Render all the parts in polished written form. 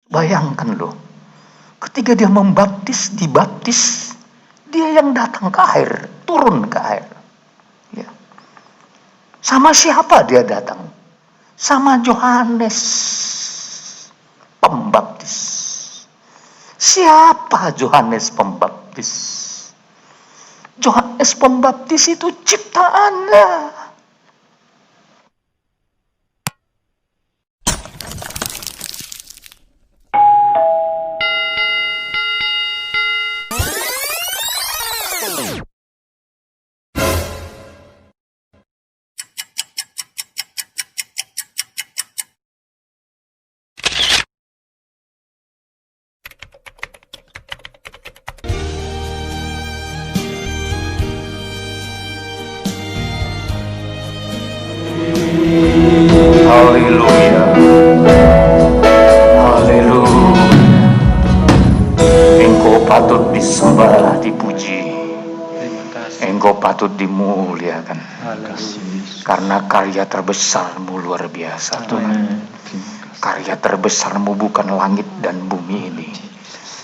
Bayangkan loh, ketika dia membaptis, dibaptis, dia yang datang ke air, turun ke air. Ya. Sama siapa dia datang? Sama Yohanes Pembaptis. Siapa Yohanes Pembaptis? Yohanes Pembaptis itu ciptaannya. Haleluya. Haleluya. Engkau patut disembah, dipuji. Engkau patut dimuliakan. Karena karya terbesarmu luar biasa, Tuhan. Karya terbesarmu bukan langit dan bumi ini,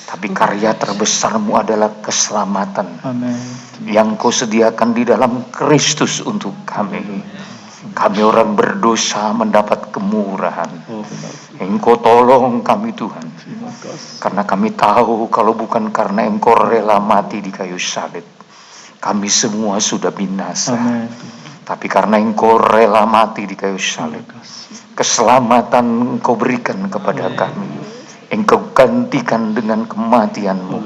tapi karya terbesarmu adalah keselamatan yang kau sediakan di dalam Kristus untuk kami. Kami orang berdosa mendapat kemurahan. Engkau tolong kami, Tuhan. Karena kami tahu kalau bukan karena Engkau rela mati di kayu salib, kami semua sudah binasa. Tapi karena Engkau rela mati di kayu salib, keselamatan Engkau berikan kepada kami. Engkau gantikan dengan kematian-Mu,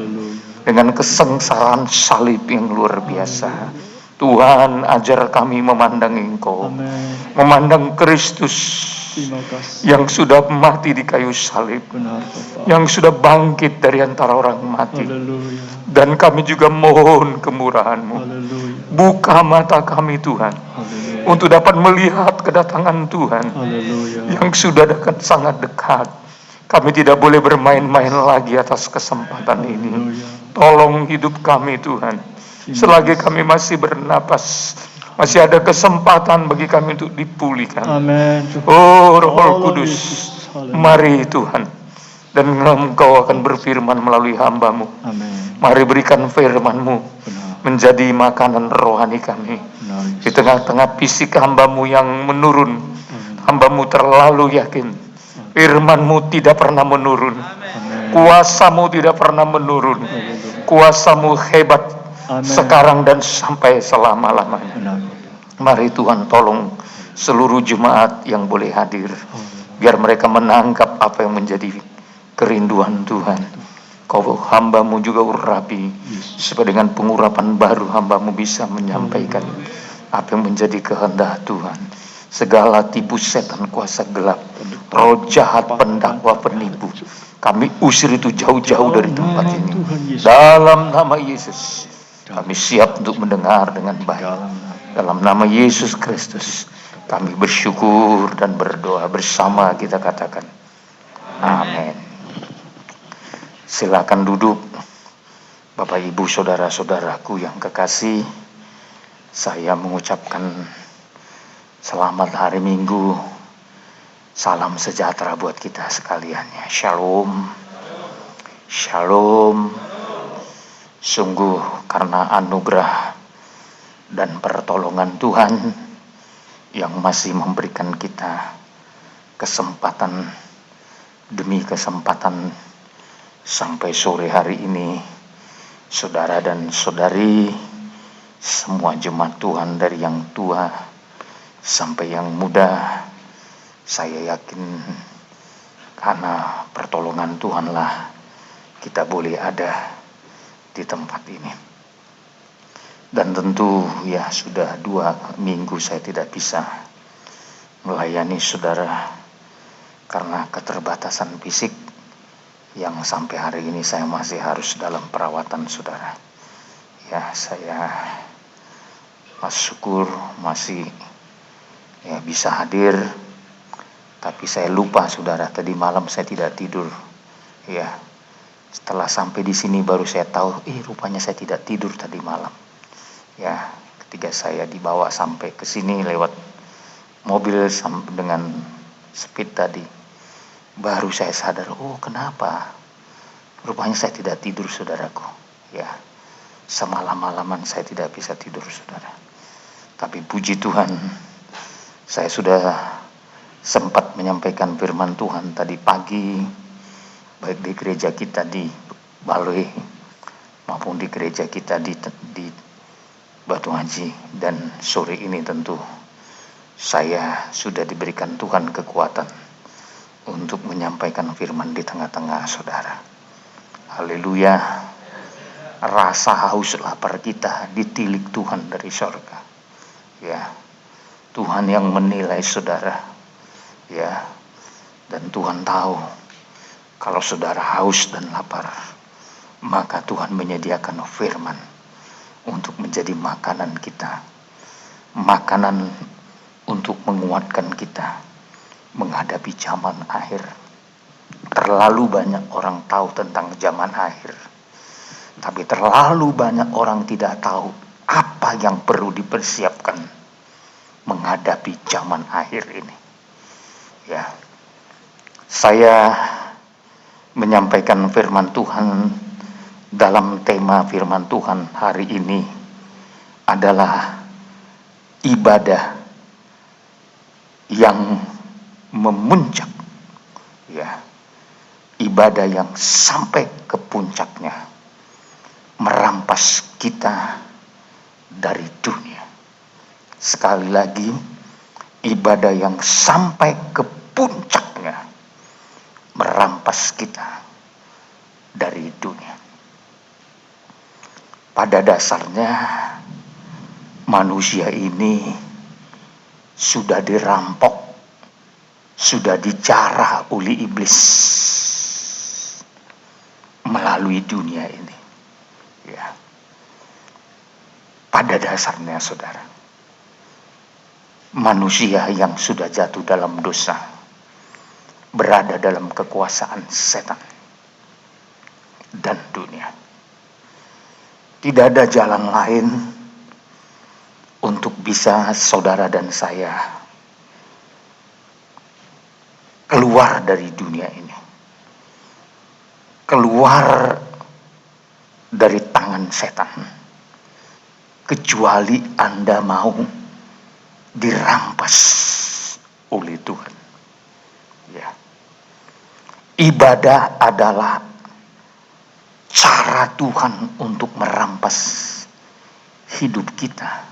dengan kesengsaraan salib yang luar biasa. Tuhan, ajar kami memandang Engkau, memandang Kristus yang sudah mati di kayu salib, yang sudah bangkit dari antara orang mati. Dan kami juga mohon kemurahan-Mu, buka mata kami, Tuhan, untuk dapat melihat kedatangan Tuhan yang sudah dekat, sangat dekat. Kami tidak boleh bermain-main lagi atas kesempatan ini. Tolong hidup kami, Tuhan. Selagi kami masih bernapas, masih ada kesempatan bagi kami untuk dipulihkan. Oh Roh Kudus, mari Tuhan. Dan Engkau akan berfirman melalui hamba-Mu. Mari berikan firman-Mu menjadi makanan rohani kami. Di tengah-tengah fisik hamba-Mu yang menurun, hamba-Mu terlalu yakin firman-Mu tidak pernah menurun. Kuasa-Mu tidak pernah menurun. Kuasa-Mu hebat sekarang dan sampai selama-lamanya. Mari Tuhan tolong seluruh jemaat yang boleh hadir, biar mereka menangkap apa yang menjadi kerinduan Tuhan. Kau hamba-Mu juga urapi, supaya dengan pengurapan baru hamba-Mu bisa menyampaikan apa yang menjadi kehendak Tuhan. Segala tipu setan, kuasa gelap, roh jahat, pendakwa, penipu, kami usir itu jauh-jauh dari tempat ini. Dalam nama Yesus, kami siap untuk mendengar dengan baik. Dalam nama Yesus Kristus, kami bersyukur dan berdoa bersama, kita katakan amin. Silakan duduk. Bapak, Ibu, saudara-saudaraku yang kekasih, saya mengucapkan selamat hari Minggu. Salam sejahtera buat kita sekalian ya. Shalom. Shalom. Sungguh karena anugerah dan pertolongan Tuhan yang masih memberikan kita kesempatan demi kesempatan sampai sore hari ini, saudara dan saudari, semua jemaat Tuhan dari yang tua sampai yang muda, saya yakin karena pertolongan Tuhanlah kita boleh ada di tempat ini. Dan tentu ya sudah 2 minggu saya tidak bisa melayani saudara karena keterbatasan fisik yang sampai hari ini saya masih harus dalam perawatan saudara. Ya, saya syukur masih ya bisa hadir, tapi saya lupa saudara, tadi malam saya tidak tidur. Ya, setelah sampai di sini baru saya tahu, rupanya saya tidak tidur tadi malam. Ya, ketika saya dibawa sampai ke sini lewat mobil dengan speed tadi, baru saya sadar, oh kenapa? Rupanya saya tidak tidur, saudaraku. Ya, semalam-malaman saya tidak bisa tidur, saudara. Tapi puji Tuhan, saya sudah sempat menyampaikan firman Tuhan tadi pagi, baik di gereja kita di Baloi maupun di gereja kita di Batu Haji, dan sore ini tentu saya sudah diberikan Tuhan kekuatan untuk menyampaikan firman di tengah-tengah saudara. Haleluya. Rasa haus lapar kita ditilik Tuhan dari sorga. Ya, Tuhan yang menilai saudara. Ya, dan Tuhan tahu kalau saudara haus dan lapar, maka Tuhan menyediakan firman untuk menjadi makanan kita, makanan untuk menguatkan kita menghadapi zaman akhir. Terlalu banyak orang tahu tentang zaman akhir, tapi terlalu banyak orang tidak tahu apa yang perlu dipersiapkan menghadapi zaman akhir ini. Ya, saya menyampaikan firman Tuhan dalam tema firman Tuhan hari ini adalah ibadah yang memuncak. Ya, ibadah yang sampai ke puncaknya, merampas kita dari dunia. Sekali lagi, ibadah yang sampai ke puncaknya, merampas kita dari dunia. Pada dasarnya manusia ini sudah dirampok, sudah dijarah oleh iblis melalui dunia ini. Ya. Pada dasarnya saudara, manusia yang sudah jatuh dalam dosa berada dalam kekuasaan setan dan dunia. Tidak ada jalan lain untuk bisa saudara dan saya keluar dari dunia ini, keluar dari tangan setan, kecuali Anda mau dirampas oleh Tuhan. Ya. Ibadah adalah cara Tuhan untuk merampas hidup kita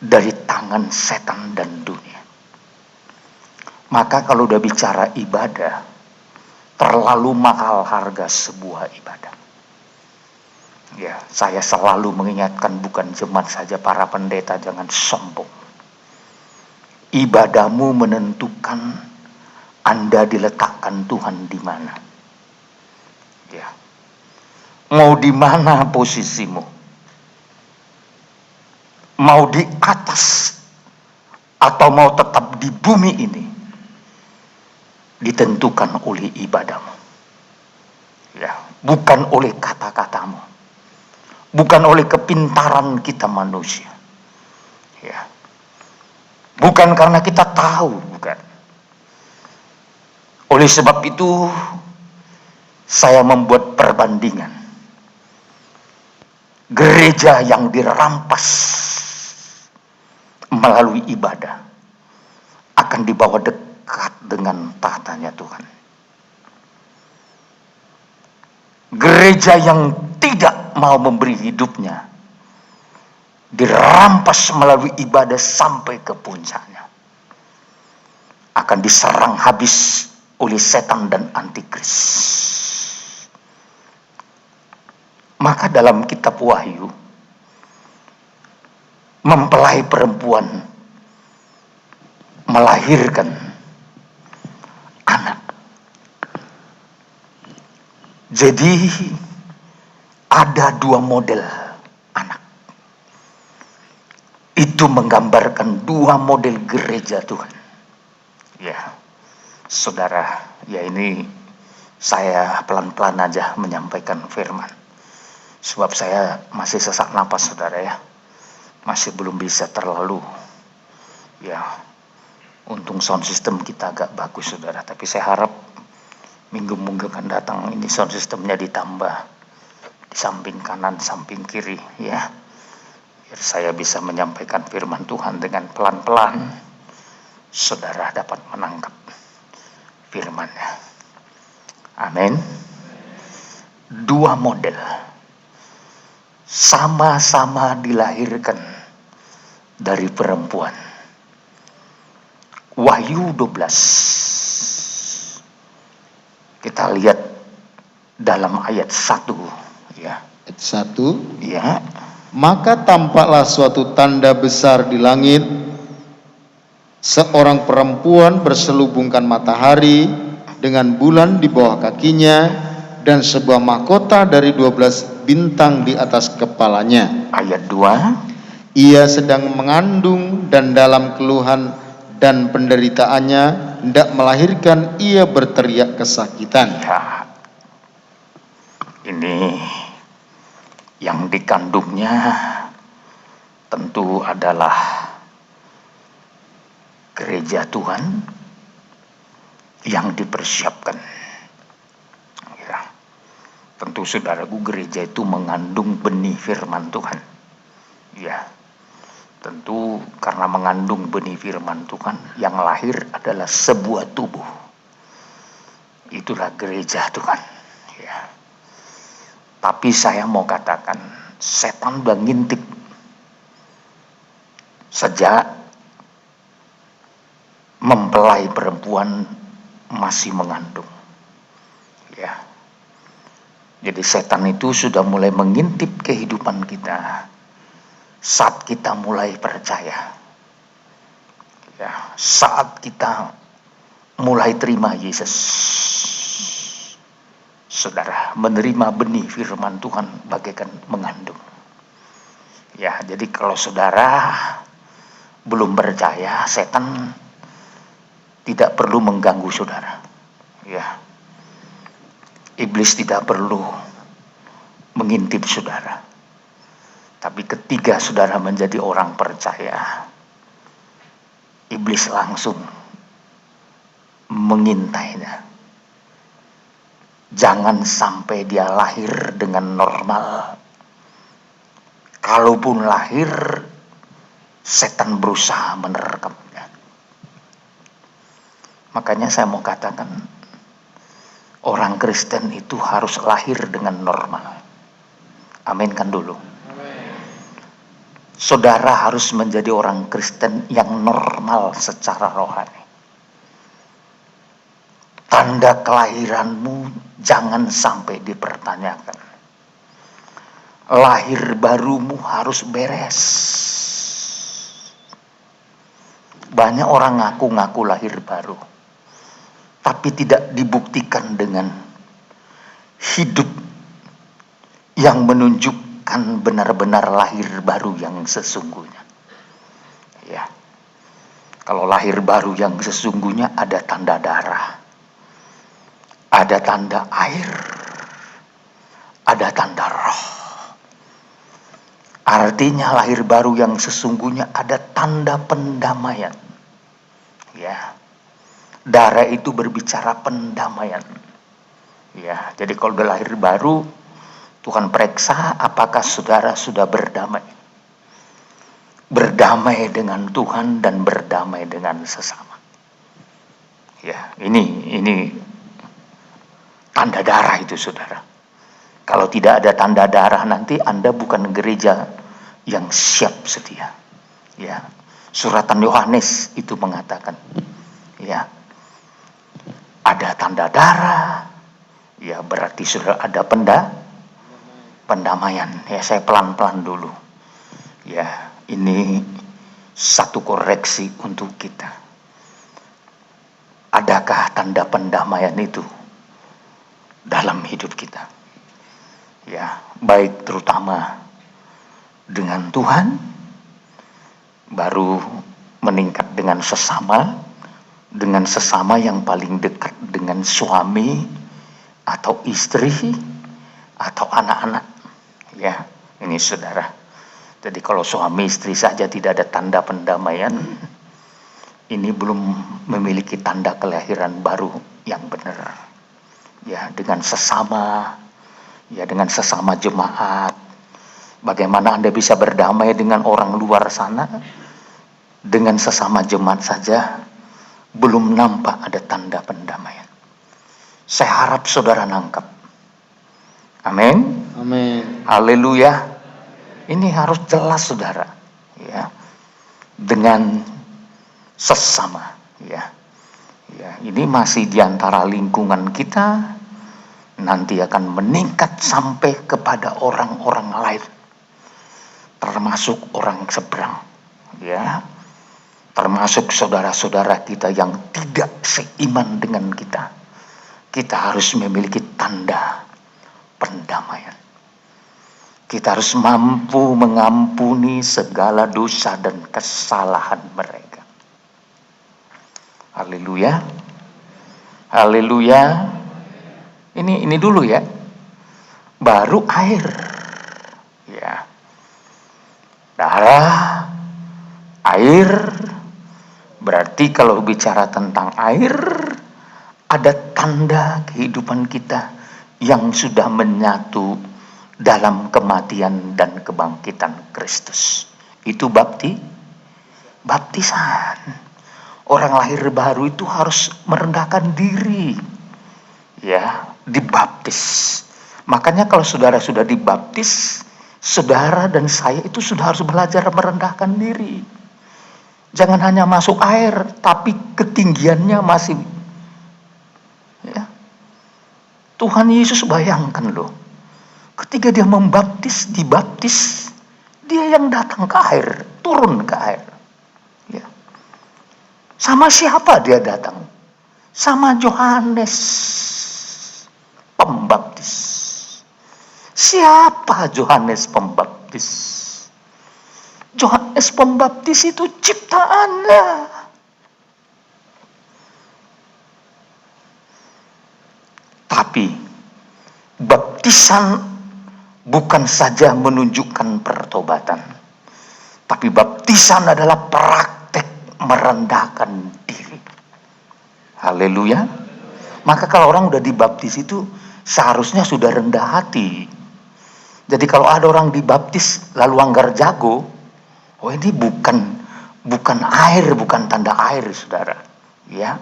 dari tangan setan dan dunia. Maka kalau udah bicara ibadah, terlalu mahal harga sebuah ibadah. Ya, saya selalu mengingatkan bukan cuma saja para pendeta, jangan sombong. Ibadahmu menentukan Anda diletakkan Tuhan di mana. Ya. Mau di mana posisimu? Mau di atas atau mau tetap di bumi ini? Ditentukan oleh ibadahmu. Ya, bukan oleh kata-katamu. Bukan oleh kepintaran kita manusia. Ya. Bukan karena kita tahu, bukan. Oleh sebab itu saya membuat perbandingan. Gereja yang dirampas melalui ibadah akan dibawa dekat dengan tahtanya Tuhan. Gereja yang tidak mau memberi hidupnya dirampas melalui ibadah sampai ke puncaknya, akan diserang habis oleh setan dan antikris. Maka dalam kitab Wahyu, mempelai perempuan melahirkan anak. Jadi ada dua model anak. Itu menggambarkan dua model gereja Tuhan. Ya, saudara, ya ini saya pelan-pelan aja menyampaikan firman. Sebab saya masih sesak napas saudara ya. Masih belum bisa terlalu. Ya, untung sound system kita agak bagus saudara. Tapi saya harap Minggu-minggu akan datang ini sound systemnya ditambah di samping kanan, samping kiri, ya. Biar saya bisa menyampaikan firman Tuhan dengan pelan-pelan, saudara dapat menangkap firman-Nya. Amin. Dua model sama-sama dilahirkan dari perempuan. Wahyu 12. Kita lihat dalam ayat 1, ya. Ayat 1. Ya. Maka tampaklah suatu tanda besar di langit, seorang perempuan berselubungkan matahari dengan bulan di bawah kakinya dan sebuah mahkota dari 12 bintang di atas kepalanya. Ayat 2. Ia sedang mengandung dan dalam keluhan dan penderitaannya hendak melahirkan, ia berteriak kesakitan. Ya. Ini yang dikandungnya tentu adalah gereja Tuhan yang dipersiapkan. Ya. Tentu saudaraku, gereja itu mengandung benih firman Tuhan. Ya. Tentu karena mengandung benih firman Tuhan, yang lahir adalah sebuah tubuh. Itulah gereja Tuhan. Ya. Tapi saya mau katakan, setan udah ngintip sejak mempelai perempuan masih mengandung. Ya. Jadi setan itu sudah mulai mengintip kehidupan kita saat kita mulai percaya. Ya, saat kita mulai terima Yesus. Saudara, menerima benih firman Tuhan bagaikan mengandung. Ya, jadi kalau saudara belum percaya, setan tidak perlu mengganggu saudara. Ya. Iblis tidak perlu mengintip saudara. Tapi ketika saudara menjadi orang percaya, iblis langsung mengintainya. Jangan sampai dia lahir dengan normal. Kalaupun lahir, setan berusaha menerkamnya. Makanya saya mau katakan, orang Kristen itu harus lahir dengan normal. Amin kan dulu. Saudara harus menjadi orang Kristen yang normal secara rohani. Tanda kelahiranmu jangan sampai dipertanyakan. Lahir barumu harus beres. Banyak orang ngaku-ngaku lahir baru, tapi tidak dibuktikan dengan hidup yang menunjukkan benar-benar lahir baru yang sesungguhnya. Ya. Kalau lahir baru yang sesungguhnya ada tanda darah, ada tanda air, ada tanda roh. Artinya lahir baru yang sesungguhnya ada tanda pendamaian. Ya. Darah itu berbicara pendamaian. Ya, jadi kalau udah lahir baru, Tuhan periksa apakah saudara sudah berdamai. Berdamai dengan Tuhan dan berdamai dengan sesama. Ya, ini tanda darah itu saudara. Kalau tidak ada tanda darah, nanti Anda bukan gereja yang siap setia. Ya, suratan Yohanes itu mengatakan, ya, ada tanda darah, ya berarti sudah ada pendamaian. Ya, saya pelan-pelan dulu. Ya, ini satu koreksi untuk kita. Adakah tanda pendamaian itu dalam hidup kita? Ya, baik terutama dengan Tuhan, baru meningkat dengan sesama yang paling dekat dengan suami atau istri atau anak-anak. Ya, ini saudara. Jadi kalau suami istri saja tidak ada tanda pendamaian, ini belum memiliki tanda kelahiran baru yang benar. ya dengan sesama, ya dengan sesama jemaat. Bagaimana Anda bisa berdamai dengan orang luar sana? Dengan sesama jemaat saja belum nampak ada tanda pendamaian. Saya harap saudara nangkap. Amin. Amin. Haleluya. Ini harus jelas saudara, ya. Dengan sesama, ya. Ya, ini masih di antara lingkungan kita, nanti akan meningkat sampai kepada orang-orang lain, termasuk orang seberang, ya. Termasuk saudara-saudara kita yang tidak seiman dengan kita. Kita harus memiliki tanda pendamaian. Kita harus mampu mengampuni segala dosa dan kesalahan mereka. Haleluya. Haleluya. Ini dulu ya. Baru air. Ya. Darah, air. Berarti kalau bicara tentang air, ada tanda kehidupan kita yang sudah menyatu dalam kematian dan kebangkitan Kristus. Itu baptisan. Orang lahir baru itu harus merendahkan diri. Ya, dibaptis. Makanya kalau saudara sudah dibaptis, saudara dan saya itu sudah harus belajar merendahkan diri. Jangan hanya masuk air, tapi ketinggiannya masih, ya. Tuhan Yesus bayangkan loh, ketika dia dibaptis, dia yang datang ke air, turun ke air. Ya. Sama siapa dia datang? Sama Yohanes Pembaptis. Siapa Yohanes Pembaptis? Yohanes Pembaptis itu ciptaannya. Tapi baptisan bukan saja menunjukkan pertobatan, tapi baptisan adalah praktek merendahkan diri. Haleluya. Maka kalau orang udah dibaptis itu seharusnya sudah rendah hati. Jadi kalau ada orang dibaptis lalu anggar jago, oh ini bukan air, bukan tanda air, saudara. Ya,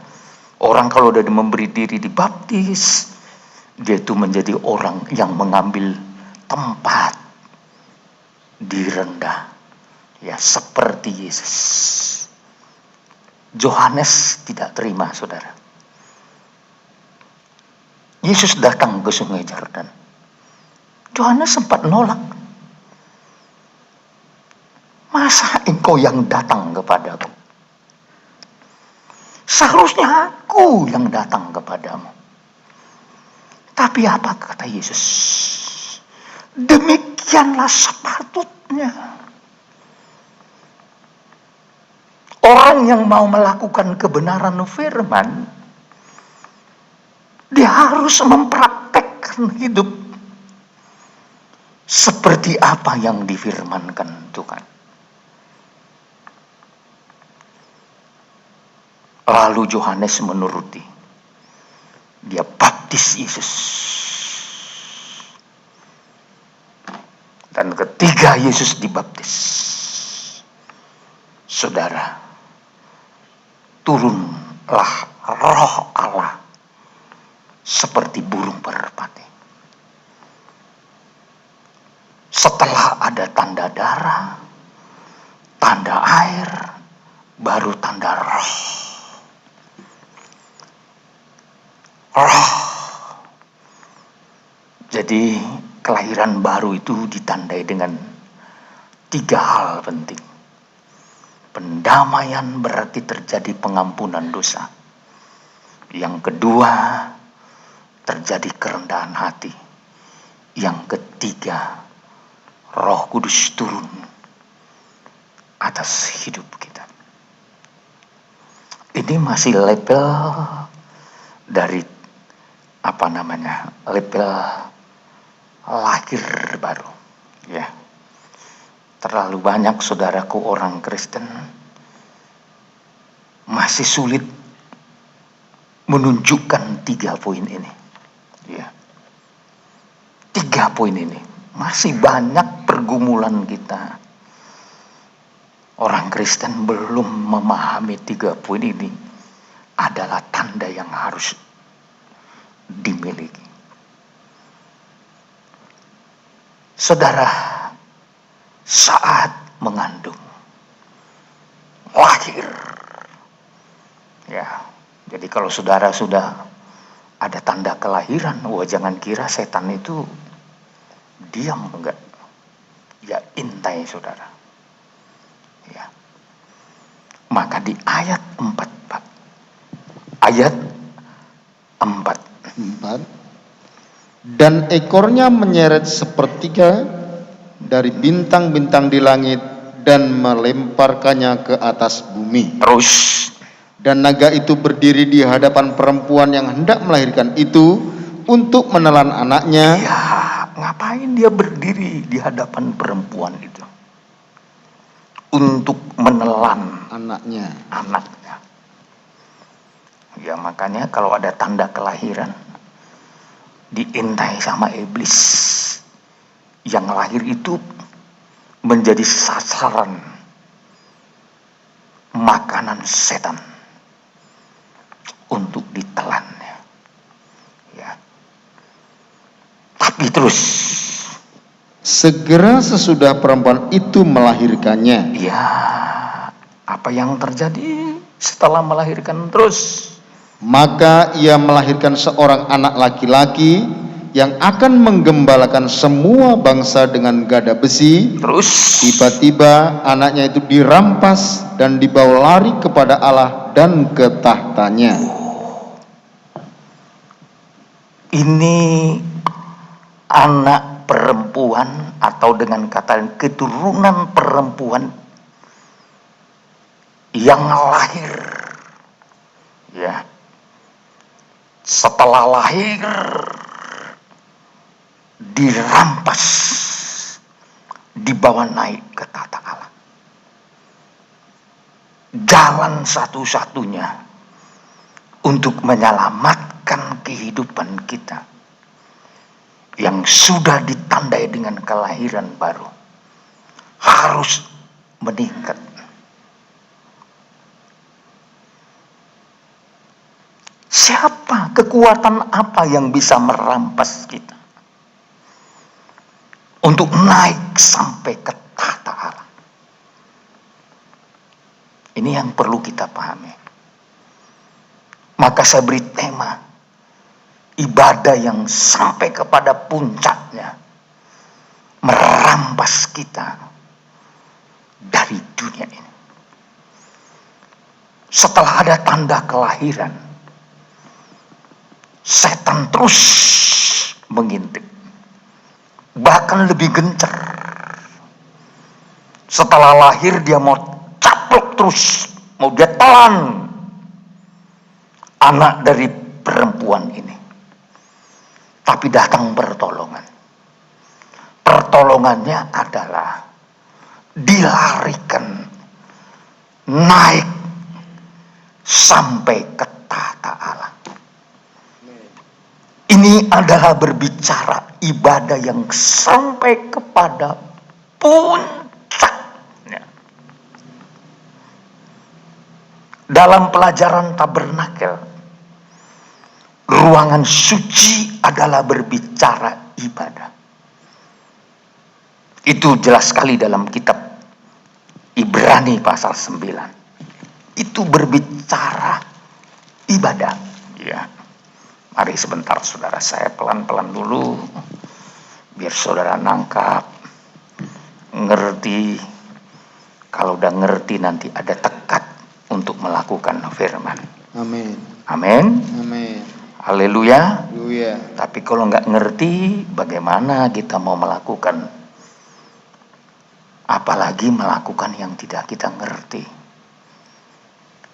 orang kalau udah memberi diri dibaptis, dia itu menjadi orang yang mengambil tempat direndah, ya seperti Yesus. Yohanes tidak terima, saudara. Yesus datang ke Sungai Yordan. Yohanes sempat nolak. Masa engkau yang datang kepadaku? Seharusnya aku yang datang kepadamu. Tapi apa kata Yesus? Demikianlah sepatutnya. Orang yang mau melakukan kebenaran firman, dia harus mempraktekkan hidup seperti apa yang difirmankan Tuhan. Lalu Yohanes menuruti. Dia baptis Yesus. Dan ketika Yesus dibaptis, saudara, turunlah Roh Allah seperti burung merpati. Setelah ada tanda darah, tanda air, baru tanda roh. Roh. Jadi kelahiran baru itu ditandai dengan 3 hal penting. Pendamaian berarti terjadi pengampunan dosa. Yang kedua, terjadi kerendahan hati. Yang ketiga, Roh Kudus turun atas hidup kita. Ini masih level dari level lahir baru, ya. Terlalu banyak saudaraku orang Kristen masih sulit menunjukkan 3 poin ini. 3 poin ini. Masih banyak pergumulan kita. Orang Kristen belum memahami 3 poin ini adalah tanda yang harus dimiliki. Saudara, saat mengandung, lahir, ya. Jadi kalau saudara sudah ada tanda kelahiran, jangan kira setan itu diam, enggak. Ya, intai saudara. Ya. Maka di ayat 4, Pak. Ayat 4. Dan ekornya menyeret sepertiga dari bintang-bintang di langit dan melemparkannya ke atas bumi. Terus. Dan naga itu berdiri di hadapan perempuan yang hendak melahirkan itu untuk menelan anaknya. Ya, ngapain dia berdiri di hadapan perempuan itu? Untuk menelan anaknya. Ya, makanya kalau ada tanda kelahiran, diintai sama iblis. Yang lahir itu menjadi sasaran makanan setan untuk ditelan. Ya. Tapi terus, segera sesudah perempuan itu melahirkannya. ya, apa yang terjadi setelah melahirkan terus? Maka ia melahirkan seorang anak laki-laki yang akan menggembalakan semua bangsa dengan gada besi. Terus tiba-tiba anaknya itu dirampas dan dibawa lari kepada Allah dan ke tahtanya. Ini anak perempuan, atau dengan kata keturunan perempuan yang lahir, ya. Setelah lahir dirampas, dibawa naik ke tahta Allah. Jalan satu-satunya untuk menyelamatkan kehidupan kita yang sudah ditandai dengan kelahiran baru harus meningkat. Siapa, kekuatan apa yang bisa merampas kita untuk naik sampai ke tahta Allah? Ini yang perlu kita pahami. Maka saya beri tema ibadah yang sampai kepada puncaknya merampas kita dari dunia ini. Setelah ada tanda kelahiran, setan terus mengintip, bahkan lebih gencar. Setelah lahir dia mau caplok terus, mau dia telan anak dari perempuan ini. Tapi datang pertolongan. Pertolongannya adalah dilarikan naik sampai ke tahta Allah. Ini adalah berbicara ibadah yang sampai kepada puncaknya. Dalam pelajaran tabernakel, ruangan suci adalah berbicara ibadah. Itu jelas sekali dalam kitab Ibrani pasal 9. Itu berbicara ibadah. Ya. Mari sebentar saudara, saya pelan-pelan dulu biar saudara nangkap, ngerti. Kalau udah ngerti nanti ada tekad untuk melakukan firman. Amin. Amin. Amin. Haleluya. Haleluya. Tapi kalau nggak ngerti, bagaimana kita mau melakukan? Apalagi melakukan yang tidak kita ngerti.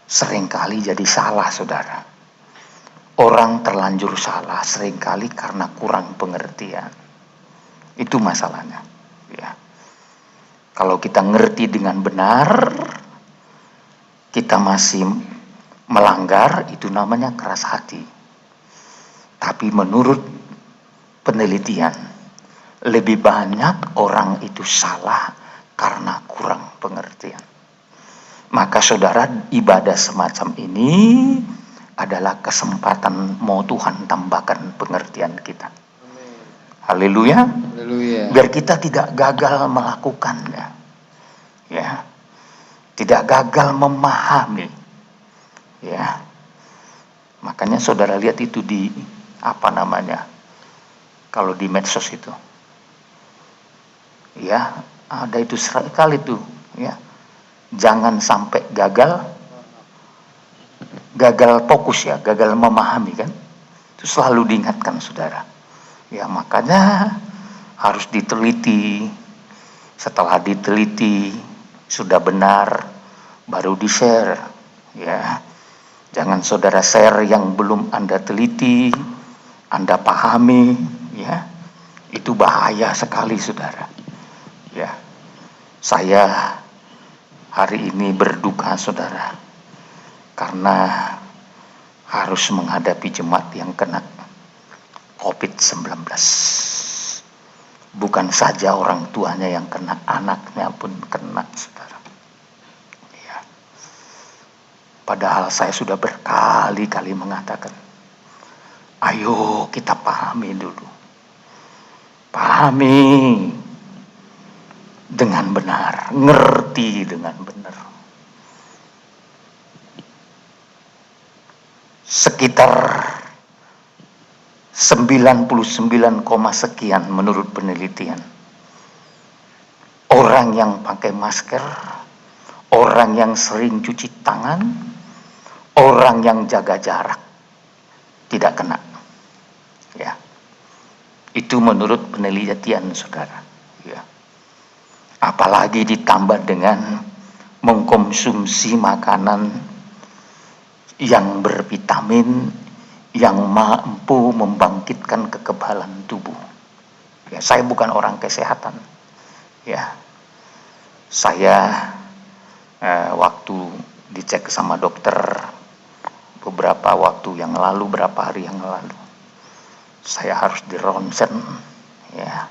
Seringkali jadi salah, saudara. Orang terlanjur salah seringkali karena kurang pengertian. Itu masalahnya. Ya. Kalau kita ngerti dengan benar, kita masih melanggar, itu namanya keras hati. Tapi menurut penelitian, Lebih banyak orang itu salah karena kurang pengertian. Maka saudara, ibadah semacam ini adalah kesempatan mau Tuhan tambahkan pengertian kita. Haleluya. Haleluya. Biar kita tidak gagal melakukannya. Ya. Tidak gagal memahami. Ya. Makanya saudara lihat itu di kalau di medsos itu. Ya, ada itu sekali tuh, ya. Jangan sampai gagal fokus ya, gagal memahami kan. Itu selalu diingatkan saudara. Ya, makanya harus diteliti. Setelah diteliti sudah benar baru di-share, ya. Jangan saudara share yang belum Anda teliti, Anda pahami, ya. Itu bahaya sekali saudara. Ya, saya hari ini berduka saudara, karena harus menghadapi jemaat yang kena COVID-19. Bukan saja orang tuanya yang kena, anaknya pun kena saudara. Ya. Padahal saya sudah berkali-kali mengatakan, ayo kita pahami dulu. Pahami dengan benar, ngerti dengan benar. Sekitar 99, sekian menurut penelitian. Orang yang pakai masker, orang yang sering cuci tangan, orang yang jaga jarak tidak kena. Ya. Itu menurut penelitian saudara. Ya. Apalagi ditambah dengan mengkonsumsi makanan yang bervitamin, yang mampu membangkitkan kekebalan tubuh. Ya, saya bukan orang kesehatan. Ya, saya waktu dicek sama dokter beberapa waktu yang lalu, berapa hari yang lalu, saya harus di ronsen, ya,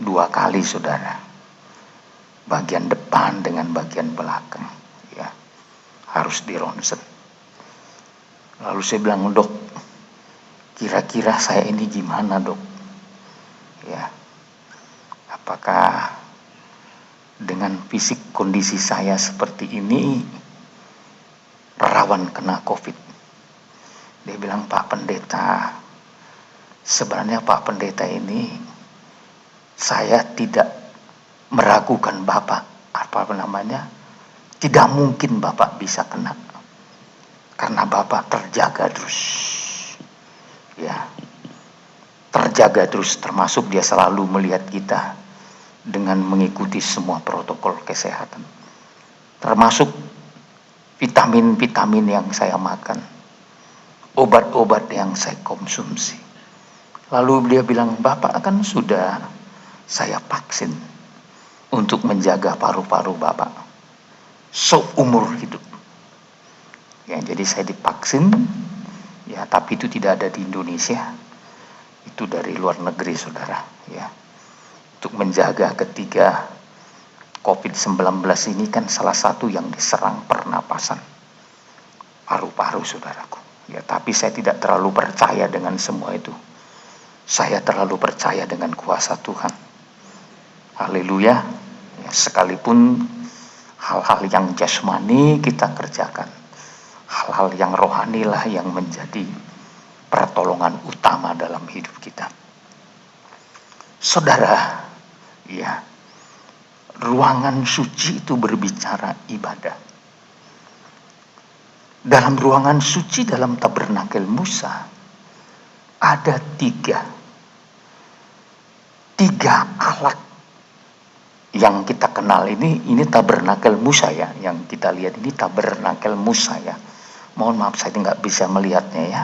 2 kali saudara. Bagian depan dengan bagian belakang, ya, harus di ronsen. Lalu saya bilang, dok, kira-kira saya ini gimana dok? Ya, apakah dengan fisik kondisi saya seperti ini rawan kena COVID? Dia bilang, Pak Pendeta, sebenarnya Pak Pendeta ini saya tidak meragukan Bapak, tidak mungkin Bapak bisa kena, karena Bapak terjaga terus, ya, terjaga terus, termasuk dia selalu melihat kita dengan mengikuti semua protokol kesehatan, termasuk vitamin-vitamin yang saya makan, obat-obat yang saya konsumsi. Lalu dia bilang, Bapak kan sudah saya vaksin untuk menjaga paru-paru Bapak seumur hidup. Ya, jadi saya divaksin, ya, tapi itu tidak ada di Indonesia, itu dari luar negeri saudara, ya, untuk menjaga ketiga COVID-19 ini kan salah satu yang diserang pernapasan paru-paru saudaraku. Ya, tapi saya tidak terlalu percaya dengan semua itu. Saya terlalu percaya dengan kuasa Tuhan. Haleluya. Ya, sekalipun hal-hal yang jasmani kita kerjakan, hal-hal yang rohanilah yang menjadi pertolongan utama dalam hidup kita. Saudara, ya, ruangan suci itu berbicara ibadah. Dalam ruangan suci dalam tabernakel Musa ada tiga alat yang kita kenal. Ini tabernakel Musa ya, yang kita lihat ini tabernakel Musa ya. Mohon maaf saya nggak bisa melihatnya ya.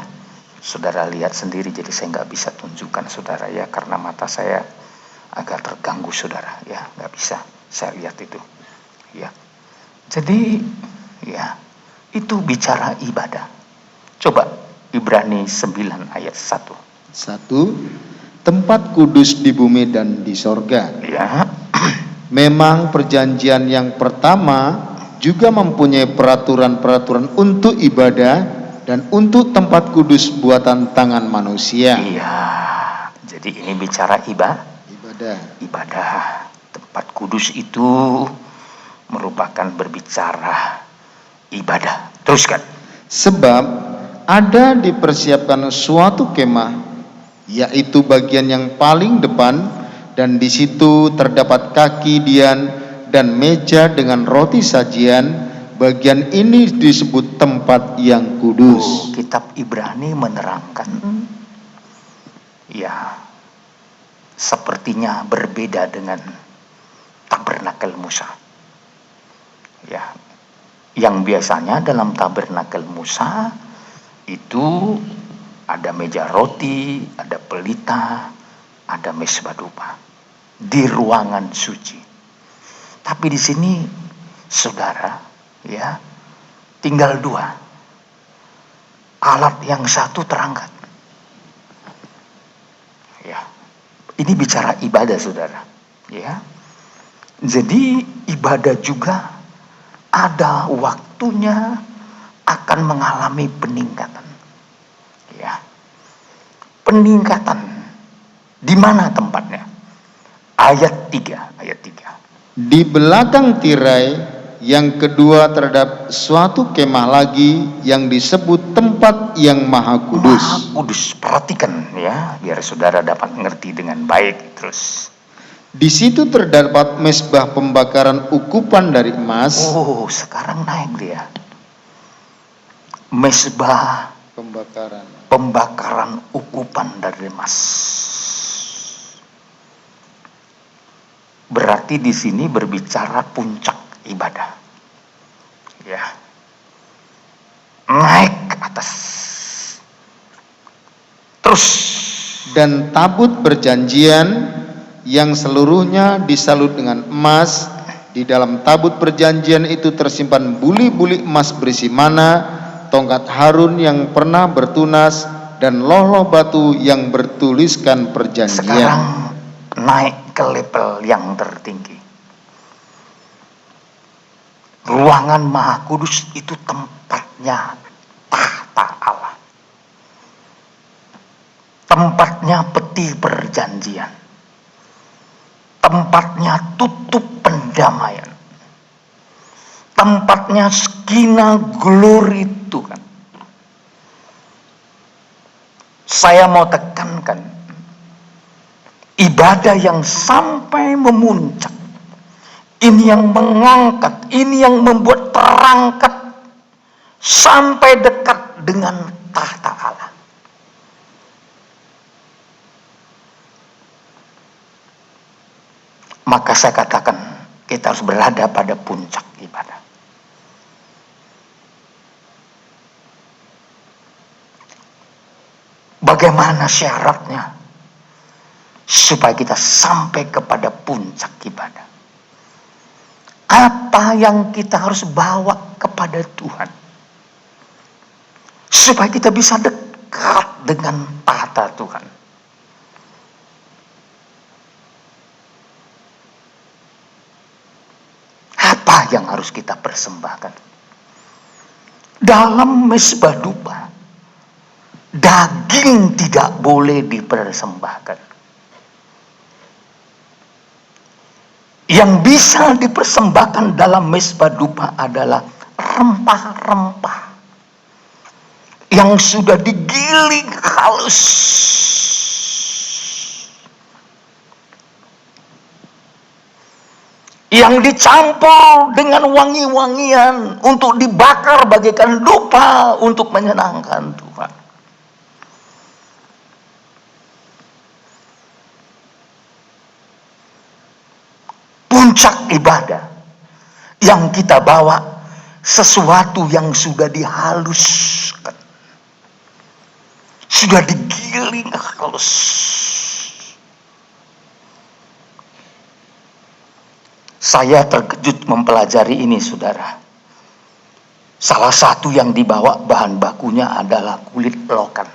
Saudara lihat sendiri, jadi saya nggak bisa tunjukkan saudara ya, karena mata saya agak terganggu saudara ya, nggak bisa saya lihat itu ya. Jadi ya, itu bicara ibadah. Coba Ibrani 9 ayat 1. tempat kudus di bumi dan di sorga. Ya. Memang perjanjian yang pertama juga mempunyai peraturan-peraturan untuk ibadah dan untuk tempat kudus buatan tangan manusia. Iya. Jadi ini bicara Ibadah. Tempat kudus itu merupakan berbicara ibadah. Teruskan. Sebab ada dipersiapkan suatu kemah, yaitu bagian yang paling depan, dan di situ terdapat kaki dian dan meja dengan roti sajian. Bagian ini disebut tempat yang kudus. Kitab Ibrani menerangkan, ya, sepertinya berbeda dengan tabernakel Musa. Ya, yang biasanya dalam tabernakel Musa itu ada meja roti, ada pelita, ada mesbah dupa di ruangan suci. Tapi di sini, saudara, ya, tinggal dua. Alat yang satu terangkat. Ya, ini bicara ibadah, saudara. Ya, jadi ibadah juga ada waktunya akan mengalami peningkatan. Ya, peningkatan di mana tempatnya? Ayat 3. Di belakang tirai yang kedua terhadap suatu kemah lagi yang disebut tempat yang maha kudus. Maha kudus. Perhatikan ya, biar saudara dapat mengerti dengan baik. Terus di situ terdapat mesbah pembakaran ukupan dari emas. Oh, sekarang naik dia. Mesbah pembakaran ukupan dari emas. Berarti di sini berbicara puncak ibadah. Ya. Naik ke atas. Terus. Dan tabut perjanjian yang seluruhnya disalut dengan emas. Di dalam tabut perjanjian itu tersimpan buli-buli emas berisi mana, tongkat Harun yang pernah bertunas, dan loh-loh batu yang bertuliskan perjanjian. Sekarang naik ke level yang tertinggi. Ruangan Maha Kudus itu tempatnya tahta Allah. Tempatnya peti perjanjian. Tempatnya tutup pendamaian. Tempatnya skina glory Tuhan. Saya mau tekankan, ibadah yang sampai memuncak, ini yang mengangkat, ini yang membuat terangkat sampai dekat dengan tahta Allah. Maka saya katakan, kita harus berada pada puncak ibadah. Bagaimana syaratnya supaya kita sampai kepada puncak ibadah? Apa yang kita harus bawa kepada Tuhan supaya kita bisa dekat dengan tahta Tuhan? Apa yang harus kita persembahkan? Dalam mesbah dupa, daging tidak boleh dipersembahkan. Yang bisa dipersembahkan dalam mesbah dupa adalah rempah-rempah yang sudah digiling halus, yang dicampur dengan wangi-wangian untuk dibakar bagaikan dupa untuk menyenangkan Tuhan. Puncak ibadah yang kita bawa sesuatu yang sudah dihaluskan, sudah digiling halus. Saya terkejut mempelajari ini, saudara. Salah satu yang dibawa bahan bakunya adalah kulit lokan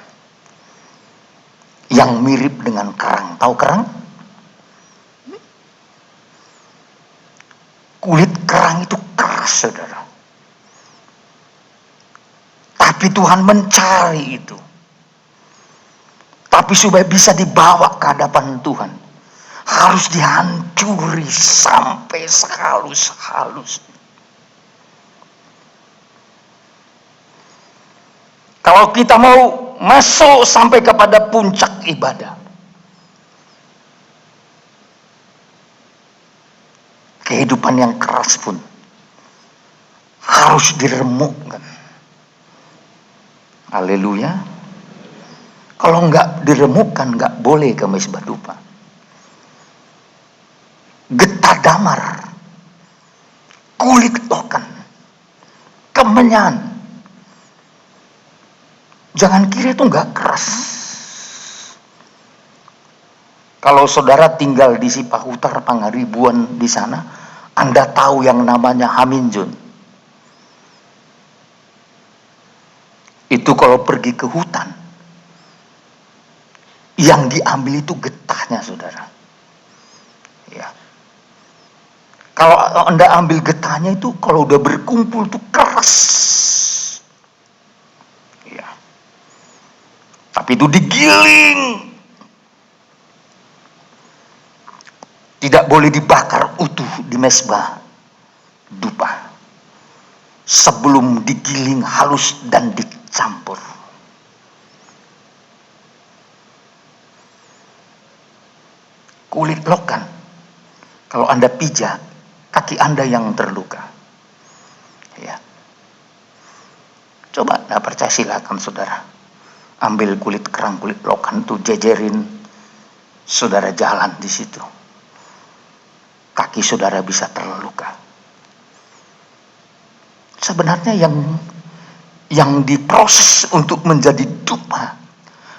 yang mirip dengan kerang. Tahu kerang? Kulit kerang itu keras, saudara. Tapi Tuhan mencari itu. Tapi supaya bisa dibawa ke hadapan Tuhan, harus dihancuri sampai sehalus-halus. Kalau kita mau masuk sampai kepada puncak ibadah, kehidupan yang keras pun harus diremukkan. Haleluya. Kalau enggak diremukkan, enggak boleh ke mezbah dupa. Getah damar, kulit lokan, kemenyan. Jangan kira itu enggak keras. Kalau saudara tinggal di Sipahutar, Pangaribuan di sana, Anda tahu yang namanya Haminjun. Itu kalau pergi ke hutan, yang diambil itu getahnya, saudara. Ya. Kalau Anda ambil getahnya itu, kalau udah berkumpul itu keras. Ya. Tapi itu digiling. Tidak boleh dibakar utuh di mezbah dupa. Sebelum digiling halus dan dicampur. Kulit lokan, kalau Anda pijak, kaki Anda yang terluka. Ya. Coba, nggak percaya silakan saudara. Ambil kulit kerang, kulit lokan itu jejerin, saudara jalan di situ. Kaki saudara bisa terluka. Sebenarnya yang diproses untuk menjadi dupa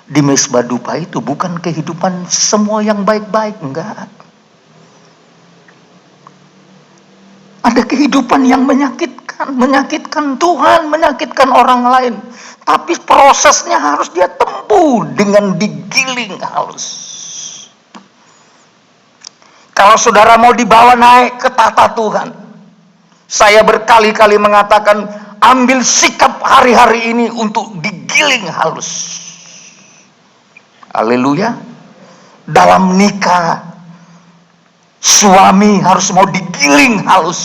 di mezbah dupa itu bukan kehidupan semua yang baik-baik, enggak. Ada kehidupan yang menyakitkan Tuhan, menyakitkan orang lain. Tapi prosesnya harus dia tempuh dengan digiling halus. Kalau saudara mau dibawa naik ke tahta Tuhan, saya berkali-kali mengatakan, ambil sikap hari-hari ini untuk digiling halus. Haleluya. Dalam nikah, suami harus mau digiling halus.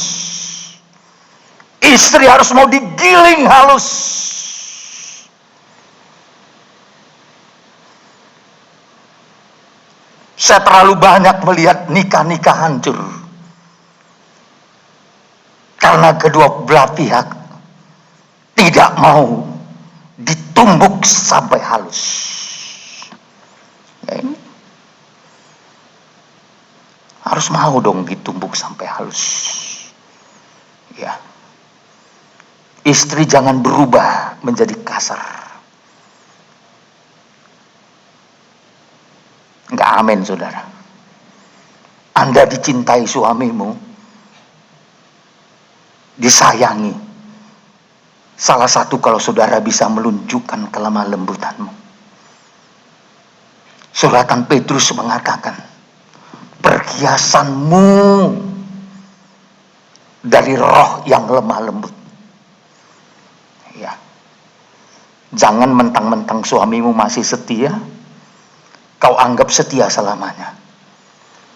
Istri harus mau digiling halus. Saya terlalu banyak melihat nikah-nikah hancur. Karena kedua belah pihak tidak mau ditumbuk sampai halus. Ya, ini harus mau dong ditumbuk sampai halus. Ya. Istri jangan berubah menjadi kasar. Enggak, amin saudara. Anda dicintai suamimu, disayangi. Salah satu kalau saudara bisa melunjukkan kelemah lembutanmu. Suratan Petrus mengatakan, perhiasanmu dari roh yang lemah lembut. Ya. Jangan mentang-mentang suamimu masih setia, kau anggap setia selamanya.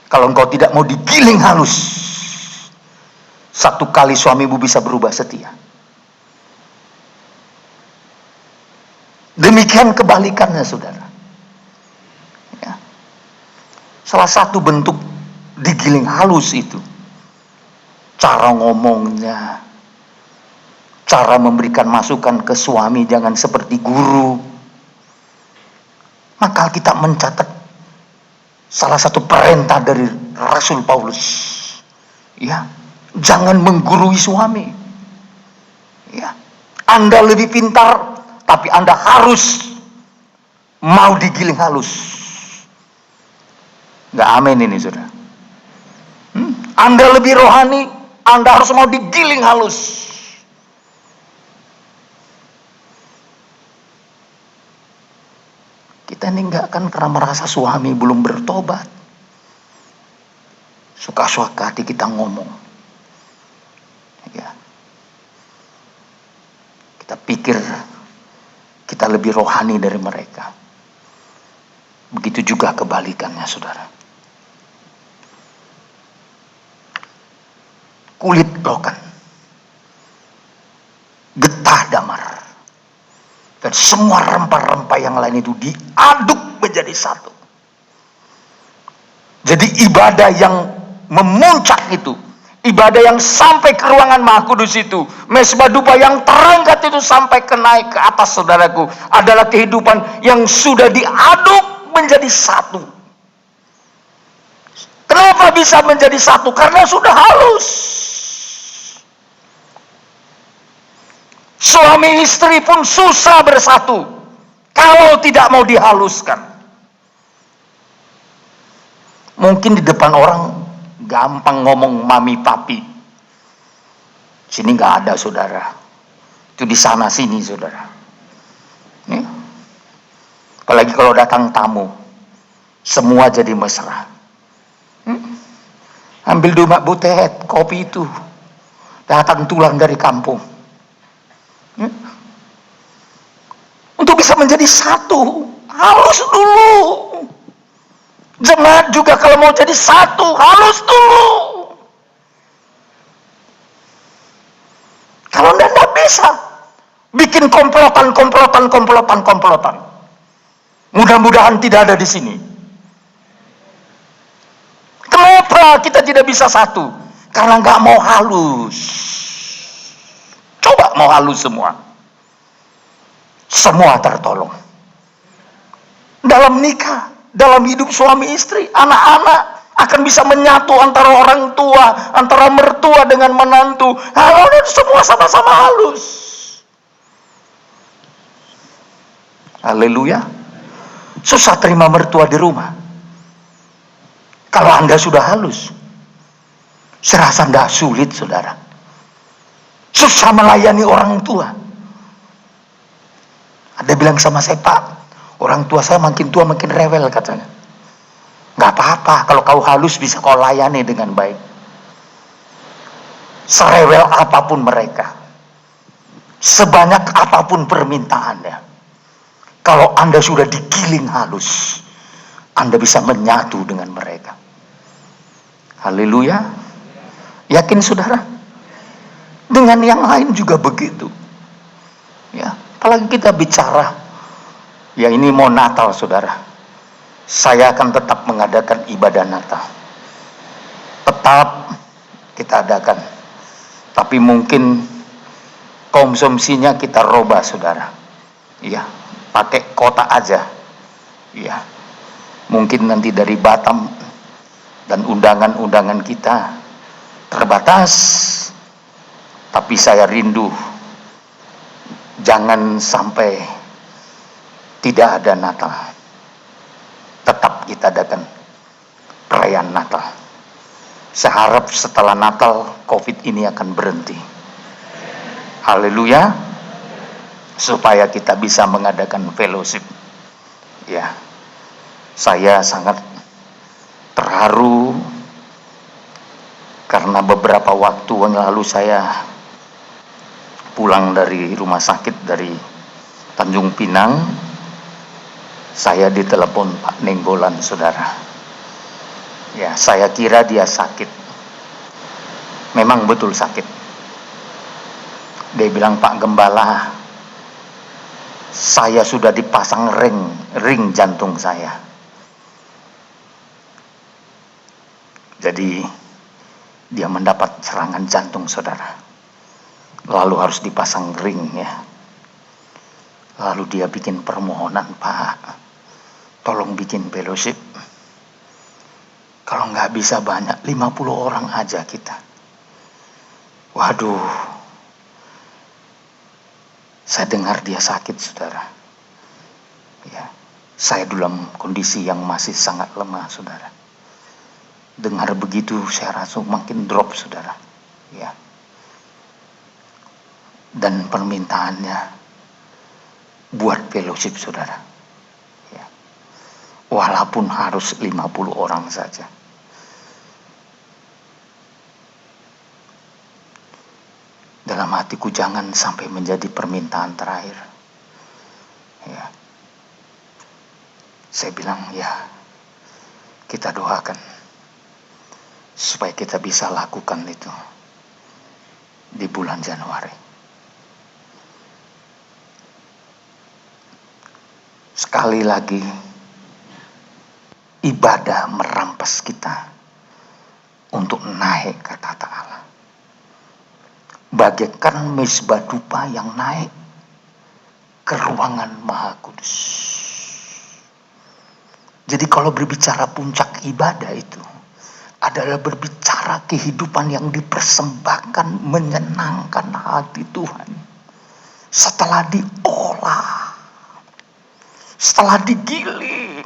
Kalau engkau tidak mau digiling halus, satu kali suamimu bisa berubah setia. Demikian kebalikannya, saudara. Ya. Salah satu bentuk digiling halus itu, cara ngomongnya, cara memberikan masukan ke suami, jangan seperti guru. Maka kita mencatat salah satu perintah dari Rasul Paulus, ya, jangan menggurui suami. Ya, Anda lebih pintar, tapi Anda harus mau digiling halus. Nggak amin ini, saudara. Anda lebih rohani, Anda harus mau digiling halus. Kita meninggalkan karena merasa suami belum bertobat. Suka-suka hati kita ngomong. Ya. Kita pikir kita lebih rohani dari mereka. Begitu juga kebalikannya, saudara. Kulit lokan, getah damar, dan semua rempah-rempah yang lain itu diaduk menjadi satu. Jadi ibadah yang memuncak itu, ibadah yang sampai ke ruangan Maha Kudus itu, mesbah dupa yang terangkat itu sampai ke naik ke atas, saudaraku, adalah kehidupan yang sudah diaduk menjadi satu. Kenapa bisa menjadi satu? Karena sudah halus. Suami istri pun susah bersatu kalau tidak mau dihaluskan. Mungkin di depan orang gampang ngomong mami papi. Sini nggak ada, saudara. Itu di sana sini, saudara. Ya. Apalagi kalau datang tamu, semua jadi mesra. Ambil dua butet kopi itu, datang tulang dari kampung. Untuk bisa menjadi satu, halus dulu. Jemaat juga kalau mau jadi satu, halus dulu. Kalau tidak bisa, bikin komplotan. Mudah-mudahan tidak ada di sini. Kenapa kita tidak bisa satu? Karena nggak mau halus. Coba mau halus semua. Semua tertolong. Dalam nikah, dalam hidup suami istri, anak-anak akan bisa menyatu antara orang tua, antara mertua dengan menantu. Kalau semua sama-sama halus. Haleluya. Susah terima mertua di rumah. Kalau Anda sudah halus, serasa tidak sulit, saudara. Susah melayani orang tua. Ada bilang sama saya, Pak, orang tua saya makin tua makin rewel, katanya. Gak apa-apa, kalau kau halus bisa kau layani dengan baik. Serewel apapun mereka, sebanyak apapun permintaannya, kalau Anda sudah digiling halus, Anda bisa menyatu dengan mereka. Haleluya. Yakin, saudara? Dengan yang lain juga begitu. Ya, apalagi kita bicara, ya ini mau Natal, saudara. Saya akan tetap mengadakan ibadah Natal. Tetap kita adakan. Tapi mungkin konsumsinya kita robah, saudara. Iya, pakai kota aja. Iya. Mungkin nanti dari Batam dan undangan-undangan kita terbatas. Tapi saya rindu jangan sampai tidak ada Natal. Tetap kita adakan perayaan Natal. Saya harap setelah Natal COVID ini akan berhenti. Haleluya. Supaya kita bisa mengadakan fellowship. Ya. Saya sangat terharu karena beberapa waktu yang lalu saya pulang dari rumah sakit dari Tanjung Pinang. Saya ditelepon Pak Nenggolan, saudara. Ya, saya kira dia sakit. Memang betul sakit. Dia bilang, Pak Gembala, saya sudah dipasang ring jantung saya. Jadi dia mendapat serangan jantung, saudara. Lalu harus dipasang ring, ya. Lalu dia bikin permohonan, Pak, tolong bikin fellowship. Kalau nggak bisa banyak, 50 orang aja kita. Waduh, saya dengar dia sakit, saudara. Ya, saya dalam kondisi yang masih sangat lemah, saudara. Dengar begitu, saya rasa makin drop, saudara. Ya. Dan permintaannya buat fellowship, saudara. Ya. walaupun harus 50 orang saja. Dalam hatiku jangan sampai menjadi permintaan terakhir. Ya. Saya bilang ya, kita doakan supaya kita bisa lakukan itu di bulan Januari. Sekali lagi, ibadah merampas kita untuk naik ke tata Allah. Bagaikan mezbah dupa yang naik ke ruangan Maha Kudus. Jadi kalau berbicara puncak ibadah itu adalah berbicara kehidupan yang dipersembahkan, menyenangkan hati Tuhan. Setelah diolah, setelah digiling.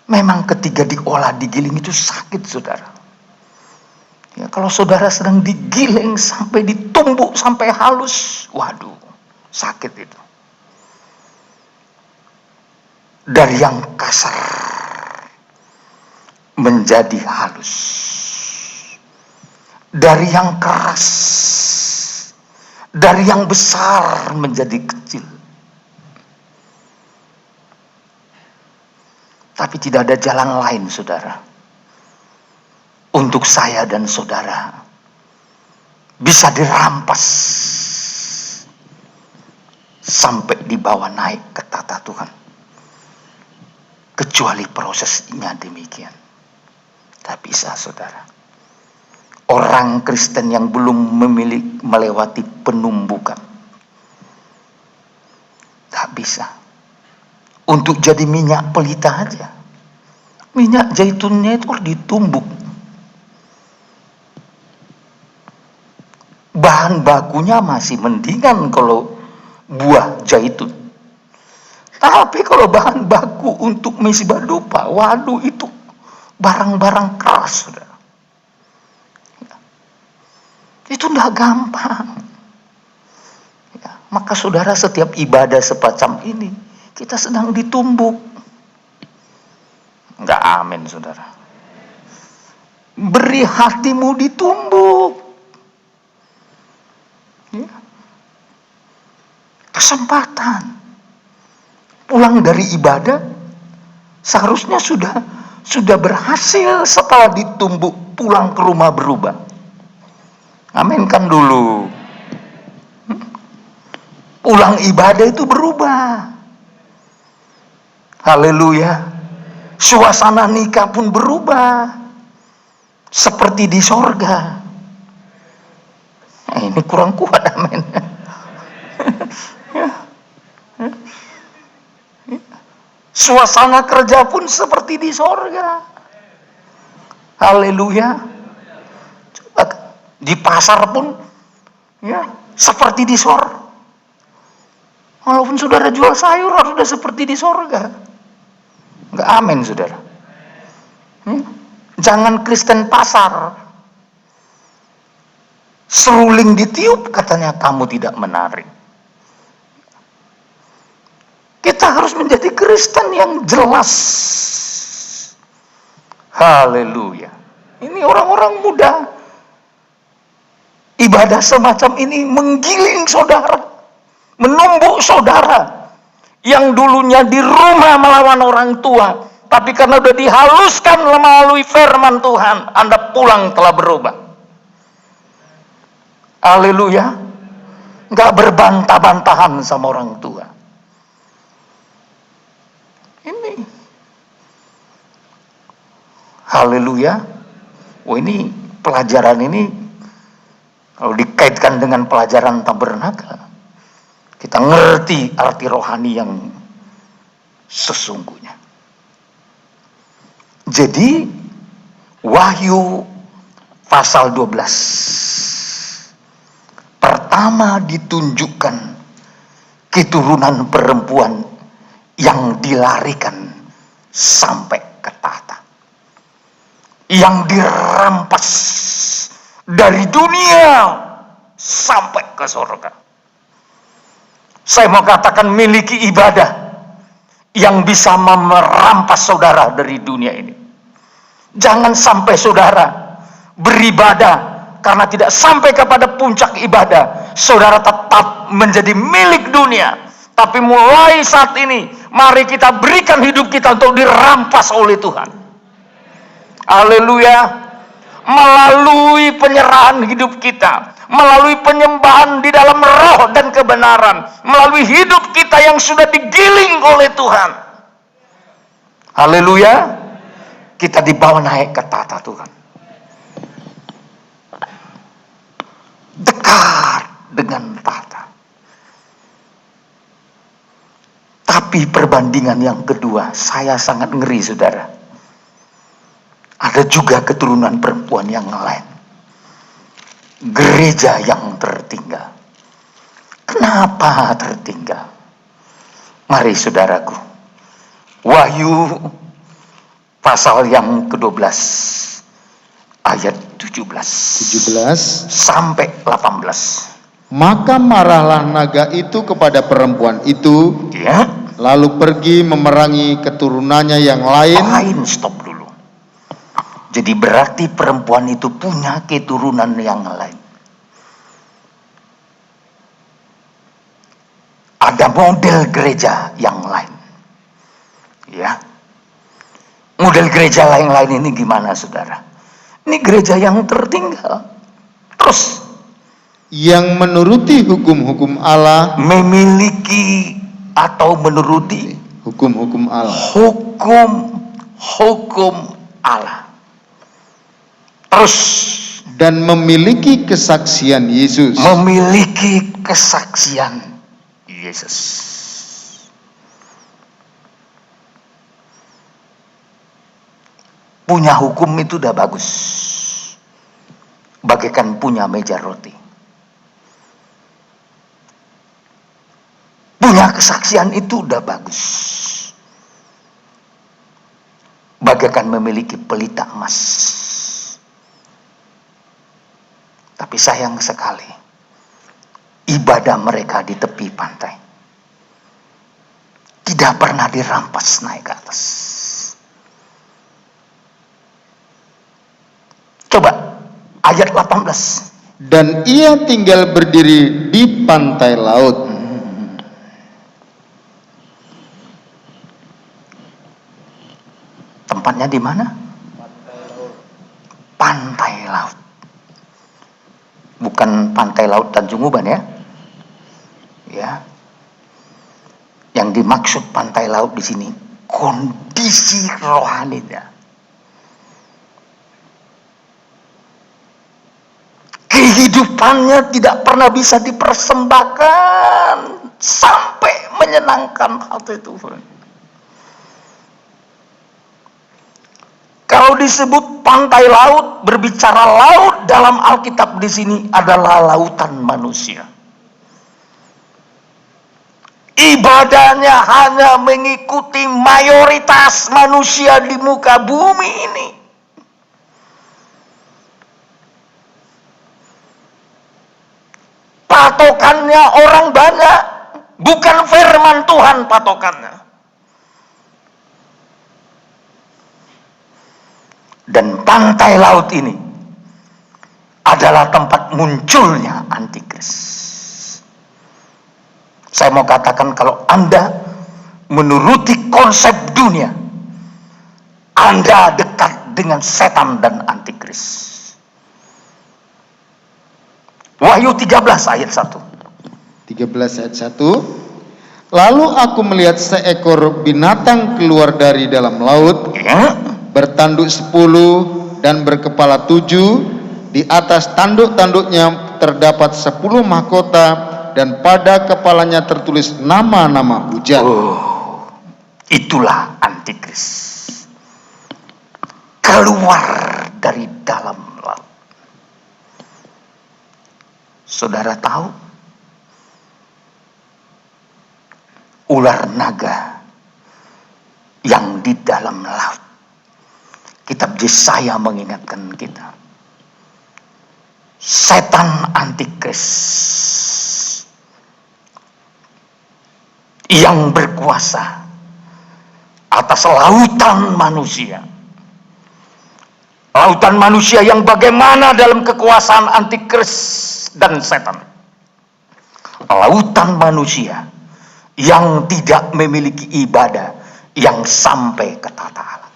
Memang ketika diolah, digiling itu sakit, saudara. Ya, kalau saudara sedang digiling sampai ditumbuk, sampai halus, waduh, sakit itu. Dari yang kasar menjadi halus. Dari yang keras, dari yang besar menjadi kecil. Tapi tidak ada jalan lain, saudara, untuk saya dan saudara bisa dirampas sampai dibawa naik ke tata Tuhan, kecuali prosesnya demikian. Tak bisa, saudara. Orang Kristen yang belum melewati penumbukan, tak bisa. Untuk jadi minyak pelita aja, minyak zaitunnya itu harus ditumbuk. Bahan bakunya masih mendingan kalau buah zaitun. Tapi kalau bahan baku untuk mezbah dupa, waduh, itu barang-barang keras, saudara. Itu tidak gampang. Ya, maka saudara, setiap ibadah semacam ini, kita sedang ditumbuk. Enggak, amin, saudara. Beri hatimu ditumbuk. Ya. Kesempatan. Pulang dari ibadah, seharusnya sudah berhasil setelah ditumbuk, pulang ke rumah berubah. Aminkan dulu. Pulang ibadah itu berubah. Haleluya. Suasana nikah pun berubah. Seperti di sorga. Ini kurang kuat, amin. Suasana kerja pun seperti di sorga. Haleluya. Coba di pasar pun ya seperti di sorga. Walaupun saudara jual sayur harus sudah seperti di sorga. Enggak, amin, saudara. Jangan Kristen pasar. Seruling ditiup katanya kamu tidak menarik. Kita harus menjadi Kristen yang jelas. Haleluya. Ini orang-orang muda. Ibadah semacam ini menggiling saudara. Menumbuk saudara. Yang dulunya di rumah melawan orang tua, tapi karena sudah dihaluskan melalui firman Tuhan, Anda pulang telah berubah. Haleluya. Enggak berbantah-bantahan sama orang tua. Ini. Haleluya. Oh, ini pelajaran ini kalau dikaitkan dengan pelajaran tabernakel, kita ngerti arti rohani yang sesungguhnya. Jadi Wahyu pasal 12. Pertama ditunjukkan keturunan perempuan yang dilarikan sampai ke tahta. Yang dirampas dari dunia sampai ke surga. Saya mau katakan miliki ibadah yang bisa merampas saudara dari dunia ini. Jangan sampai saudara beribadah karena tidak sampai kepada puncak ibadah, saudara tetap menjadi milik dunia. Tapi mulai saat ini, mari kita berikan hidup kita untuk dirampas oleh Tuhan. Haleluya. Melalui penyerahan hidup kita, melalui penyembahan di dalam roh dan kebenaran, melalui hidup kita yang sudah digiling oleh Tuhan. Haleluya. Kita dibawa naik ke tahta Tuhan. Dekat dengan tahta. Tapi perbandingan yang kedua, saya sangat ngeri saudara. Ada juga keturunan perempuan yang lain. Gereja yang tertinggal. Kenapa tertinggal? Mari saudaraku. Wahyu pasal yang ke-12 ayat 17 sampai 18. Maka marahlah naga itu kepada perempuan itu, Ya. lalu pergi memerangi keturunannya yang lain. Stop dulu. Jadi berarti perempuan itu punya keturunan yang lain. Ada model gereja yang lain. Ya. Model gereja lain ini gimana saudara? Ini gereja yang tertinggal. Terus yang menuruti hukum-hukum Allah, memiliki atau menuruti hukum-hukum Allah, hukum Allah. Terus dan memiliki kesaksian Yesus. Memiliki kesaksian Yesus. Punya hukum itu udah bagus. Bagaikan punya meja roti. Punya kesaksian itu udah bagus. Bagaikan memiliki pelita emas. Tapi sayang sekali, ibadah mereka di tepi pantai tidak pernah dirampas naik ke atas. Coba ayat 18. Dan ia tinggal berdiri di pantai laut. Tempatnya di mana? Pantai laut. Bukan pantai laut Tanjung Uban ya. Ya. Yang dimaksud pantai laut di sini kondisi rohaninya. Kehidupannya tidak pernah bisa dipersembahkan sampai menyenangkan hati Tuhan. Kalau disebut pantai laut, berbicara laut dalam Alkitab di sini adalah lautan manusia. Ibadahnya hanya mengikuti mayoritas manusia di muka bumi ini. Patokannya orang banyak, bukan firman Tuhan patokannya. Dan pantai laut ini adalah tempat munculnya antikris. Saya mau katakan kalau Anda menuruti konsep dunia, Anda dekat dengan setan dan antikris. Wahyu 13 ayat 1. 13 ayat 1. Lalu aku melihat seekor binatang keluar dari dalam laut, Ya. bertanduk 10 dan berkepala 7. Di atas tanduk-tanduknya terdapat 10 mahkota, dan pada kepalanya tertulis nama-nama hujat. Itulah antikris. Keluar dari dalam laut. Saudara tahu? Ular naga yang di dalam laut. Kitab Yesaya mengingatkan kita. Setan antikris yang berkuasa atas lautan manusia. Lautan manusia yang bagaimana dalam kekuasaan antikris dan setan. Lautan manusia yang tidak memiliki ibadah yang sampai ke tata Allah.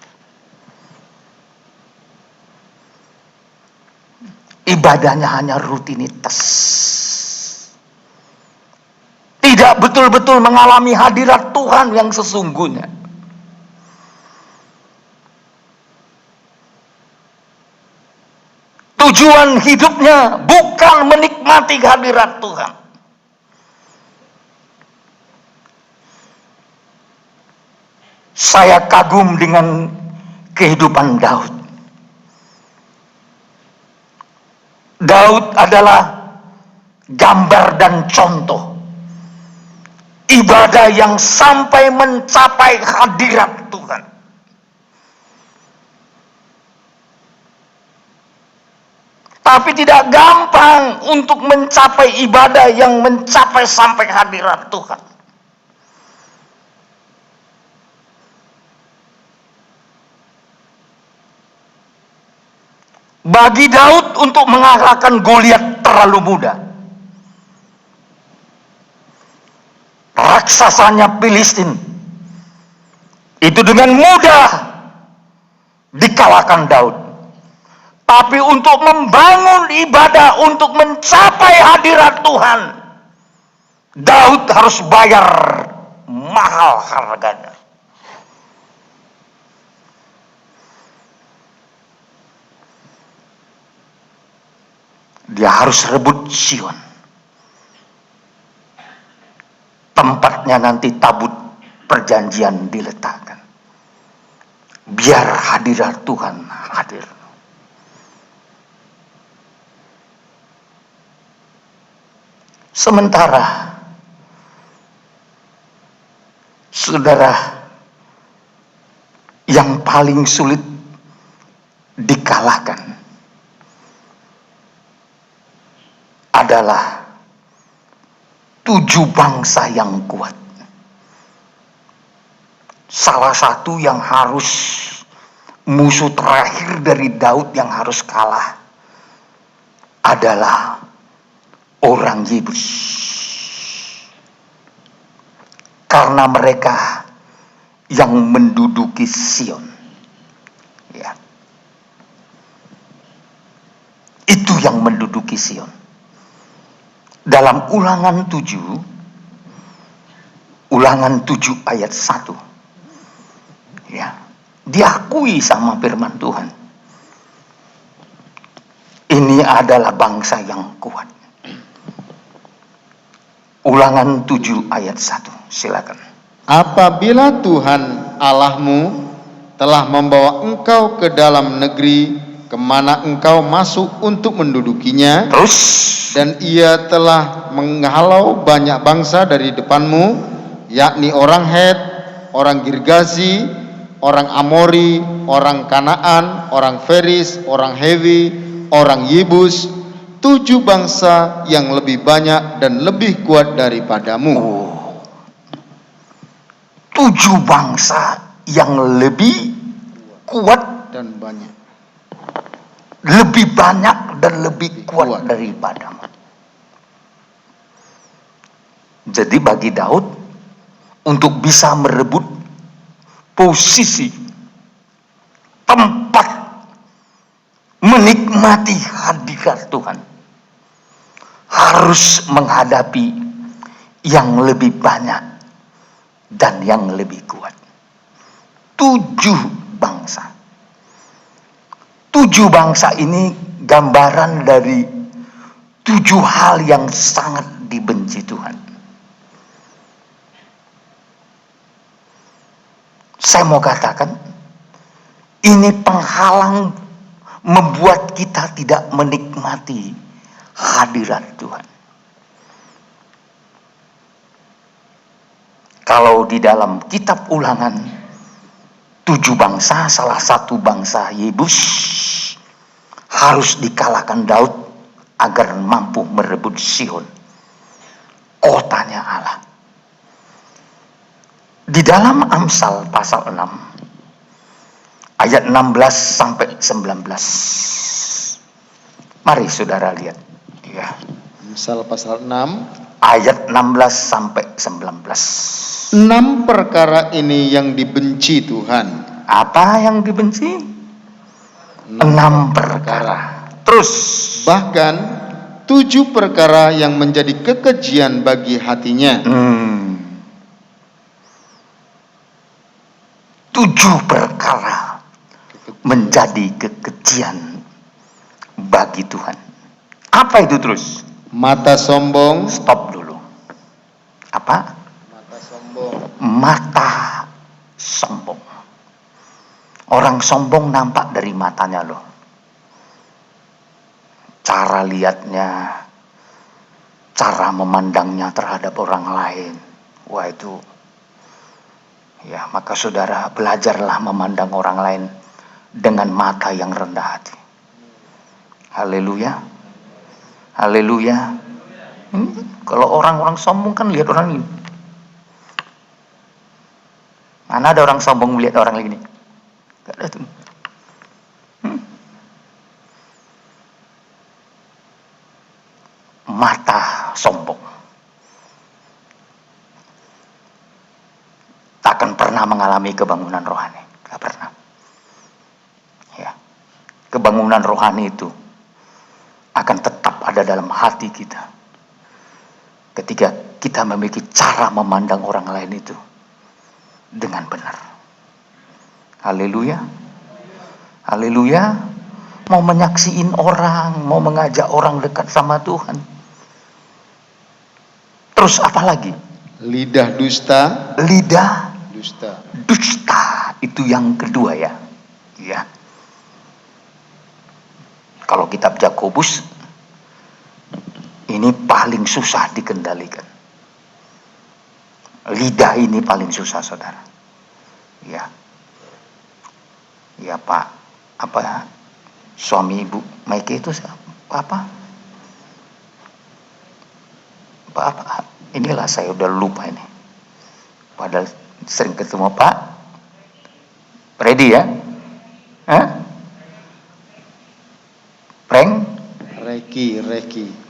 Ibadahnya hanya rutinitas. Tidak betul-betul mengalami hadirat Tuhan yang sesungguhnya. Tujuan hidupnya bukan menikmati hadirat Tuhan. Saya kagum dengan kehidupan Daud. Daud adalah gambar dan contoh ibadah yang sampai mencapai hadirat Tuhan. Tapi tidak gampang untuk mencapai ibadah yang mencapai sampai hadirat Tuhan. Bagi Daud untuk mengalahkan Goliat terlalu mudah. Raksasanya Filistin itu dengan mudah dikalahkan Daud. Tapi untuk membangun ibadah, untuk mencapai hadirat Tuhan, Daud harus bayar mahal harganya. Dia harus rebut Sion. Tempatnya nanti tabut perjanjian diletakkan. Biar hadirat Tuhan hadir. Sementara saudara, yang paling sulit dikalahkan adalah 7 bangsa yang kuat. Salah satu yang harus musuh terakhir dari Daud yang harus kalah adalah orang Yebus. Karena mereka yang menduduki Sion. Ya. Itu yang menduduki Sion. Dalam Ulangan 7 ayat 1. Ya. Diakui sama firman Tuhan. Ini adalah bangsa yang kuat. Ulangan 7 ayat 1. Silakan. Apabila Tuhan Allahmu telah membawa engkau ke dalam negeri kemana engkau masuk untuk mendudukinya, Terus, dan ia telah menghalau banyak bangsa dari depanmu, yakni orang Het, orang Girgazi, orang Amori, orang Kanaan, orang Feris, orang Hewi, orang Yebus, 7 bangsa yang lebih banyak dan lebih kuat daripadamu. 7 bangsa yang lebih kuat Dan banyak. Lebih banyak dan lebih kuat daripadamu. Jadi bagi Daud untuk bisa merebut posisi, tempat menikmati hadirat Tuhan, harus menghadapi yang lebih banyak dan yang lebih kuat. 7 bangsa. 7 bangsa ini gambaran dari 7 hal yang sangat dibenci Tuhan. Saya mau katakan, ini penghalang membuat kita tidak menikmati hadirat Tuhan. Kalau di dalam kitab Ulangan 7 bangsa, salah satu bangsa Yebus harus dikalahkan Daud agar mampu merebut Sion, kotanya Allah. Di dalam Amsal pasal 6 ayat 16 sampai 19. Mari saudara lihat. Ya. Amsal pasal 6 ayat 16 sampai 19. 6 perkara ini yang dibenci Tuhan. Apa yang dibenci? 6 perkara. Terus. Bahkan 7 perkara yang menjadi kekejian bagi hatinya. 7 perkara menjadi kekejian bagi Tuhan. Apa itu terus? Mata sombong. Stop dulu. Apa? Mata sombong. Mata sombong. Orang sombong nampak dari matanya loh. Cara lihatnya, cara memandangnya terhadap orang lain. Wah itu, ya maka saudara belajarlah memandang orang lain dengan mata yang rendah hati. Haleluya. Haleluya. Kalau orang-orang sombong kan lihat orang ini. Mana ada orang sombong melihat orang lain ini? Gak ada tuh. Mata sombong. Takkan pernah mengalami kebangunan rohani. Gak pernah. Ya. Kebangunan rohani itu akan tetap ada dalam hati kita. Ketika kita memiliki cara memandang orang lain itu dengan benar. Haleluya. Haleluya. Mau menyaksiin orang, mau mengajak orang dekat sama Tuhan. Terus apa lagi? Lidah dusta. Lidah Dusta. dusta. Itu yang kedua ya. Ya. Kalau kitab Yakobus ini paling susah dikendalikan. Lidah ini paling susah saudara. Ya. Ya Pak, apa suami Ibu Maike itu apa? Apa? Inilah saya udah lupa ini. Padahal sering ketemu Pak Freddy ya? Hah?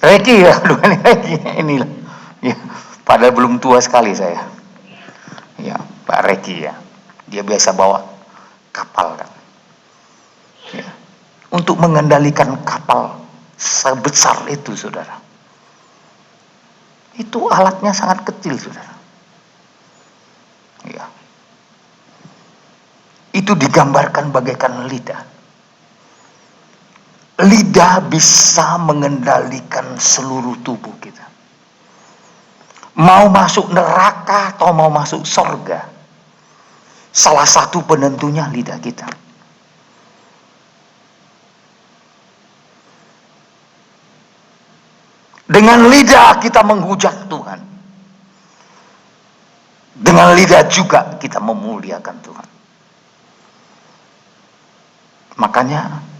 Reki ya, aduh ini Reki inilah. Ya, padahal belum tua sekali saya. Ya, Pak Reki ya. Dia biasa bawa kapal kan. Ya. Untuk mengendalikan kapal sebesar itu, saudara. Itu alatnya sangat kecil, saudara. Ya. Itu digambarkan bagaikan lidah. Lidah bisa mengendalikan seluruh tubuh kita. Mau masuk neraka atau mau masuk sorga, salah satu penentunya lidah kita. Dengan lidah kita menghujat Tuhan. Dengan lidah juga kita memuliakan Tuhan. Makanya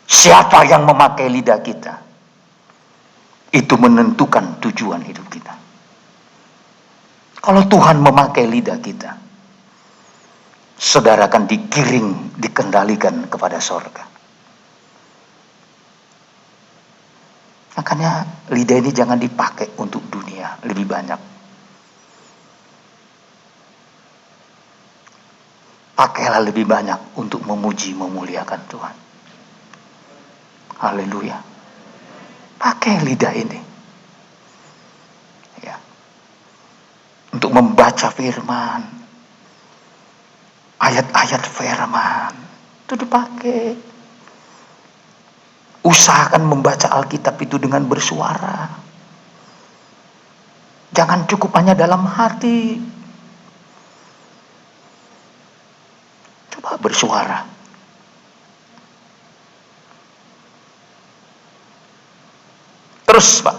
siapa yang memakai lidah kita, itu menentukan tujuan hidup kita. Kalau Tuhan memakai lidah kita, saudara akan digiring, dikendalikan kepada sorga. Makanya lidah ini jangan dipakai untuk dunia lebih banyak. Pakailah lebih banyak untuk memuji, memuliakan Tuhan. Haleluya. Pakai lidah ini. Ya. Untuk membaca firman. Ayat-ayat firman. Itu dipakai. Usahakan membaca Alkitab itu dengan bersuara. Jangan cukup hanya dalam hati. Coba bersuara. Terus Pak.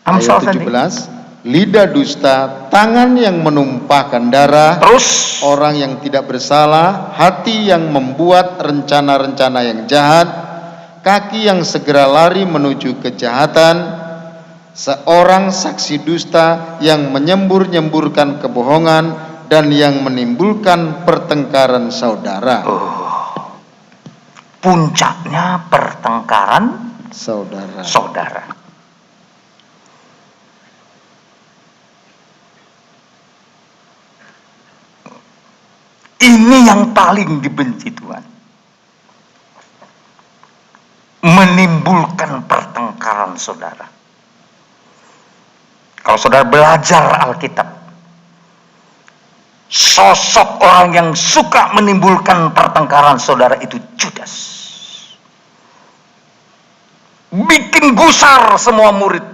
Amsal ayat 17. Lidah dusta, tangan yang menumpahkan darah, terus orang yang tidak bersalah, hati yang membuat rencana-rencana yang jahat, kaki yang segera lari menuju kejahatan, seorang saksi dusta yang menyembur-nyemburkan kebohongan dan yang menimbulkan pertengkaran saudara. Puncaknya pertengkaran saudara. Ini yang paling dibenci Tuhan. Menimbulkan pertengkaran saudara. Kalau saudara belajar Alkitab, sosok orang yang suka menimbulkan pertengkaran saudara itu Judas. Bikin gusar semua murid.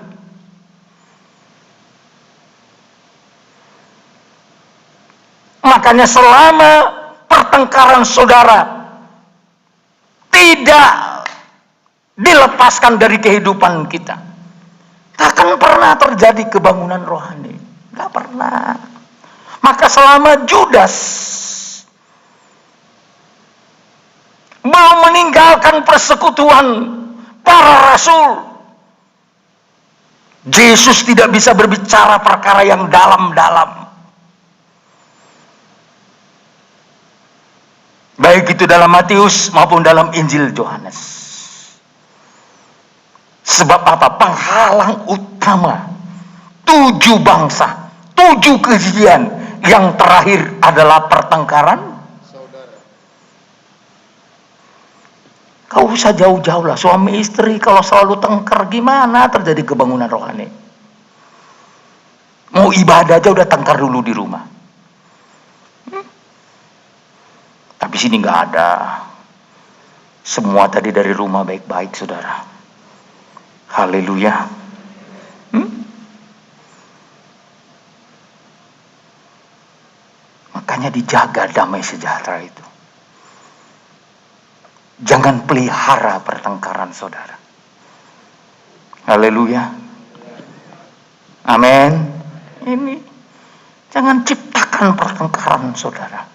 Makanya selama pertengkaran saudara tidak dilepaskan dari kehidupan kita, takkan pernah terjadi kebangunan rohani. Gak pernah. Maka selama Judas belum meninggalkan persekutuan para rasul, Yesus tidak bisa berbicara perkara yang dalam-dalam. Baik itu dalam Matius maupun dalam Injil Yohanes. Sebab apa? Penghalang utama 7 bangsa, 7 kejadian yang terakhir adalah pertengkaran Saudara. Kau usah jauh-jauh lah, suami istri kalau selalu tengkar gimana terjadi kebangunan rohani? Mau ibadah aja udah tengkar dulu di rumah. Tapi sini nggak ada. Semua tadi dari rumah baik-baik, saudara. Haleluya. Makanya dijaga damai sejahtera itu. Jangan pelihara pertengkaran, saudara. Haleluya. Amin. Ini jangan ciptakan pertengkaran, saudara.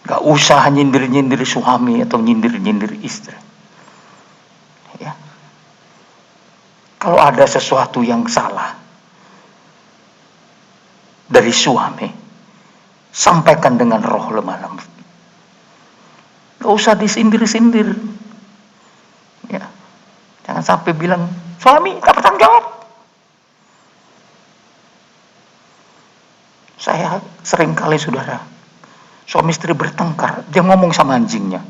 Gak usah nyindir-nyindir suami atau nyindir-nyindir istri. Ya. Kalau ada sesuatu yang salah dari suami, sampaikan dengan roh lemah lembut. Gak usah disindir-sindir. Ya. Jangan sampai bilang, suami tak bertanggung jawab. Saya seringkali, saudara, suami istri bertengkar, dia ngomong sama anjingnya.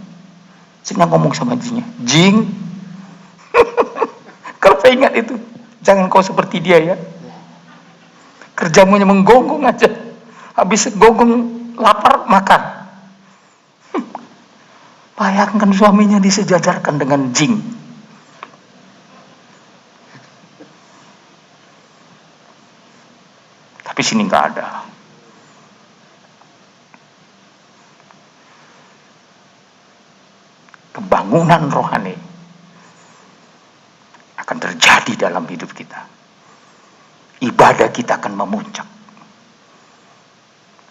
Istrinya ngomong sama anjingnya, "Jing." Kalau saya ingat itu, jangan kau seperti dia ya. Kerjamu hanya menggonggong aja. Habis gonggong lapar, makan. Bayangkan suaminya disejajarkan dengan jing. Tapi sini nggak ada. Kebangunan rohani akan terjadi dalam hidup kita. Ibadah kita akan memuncak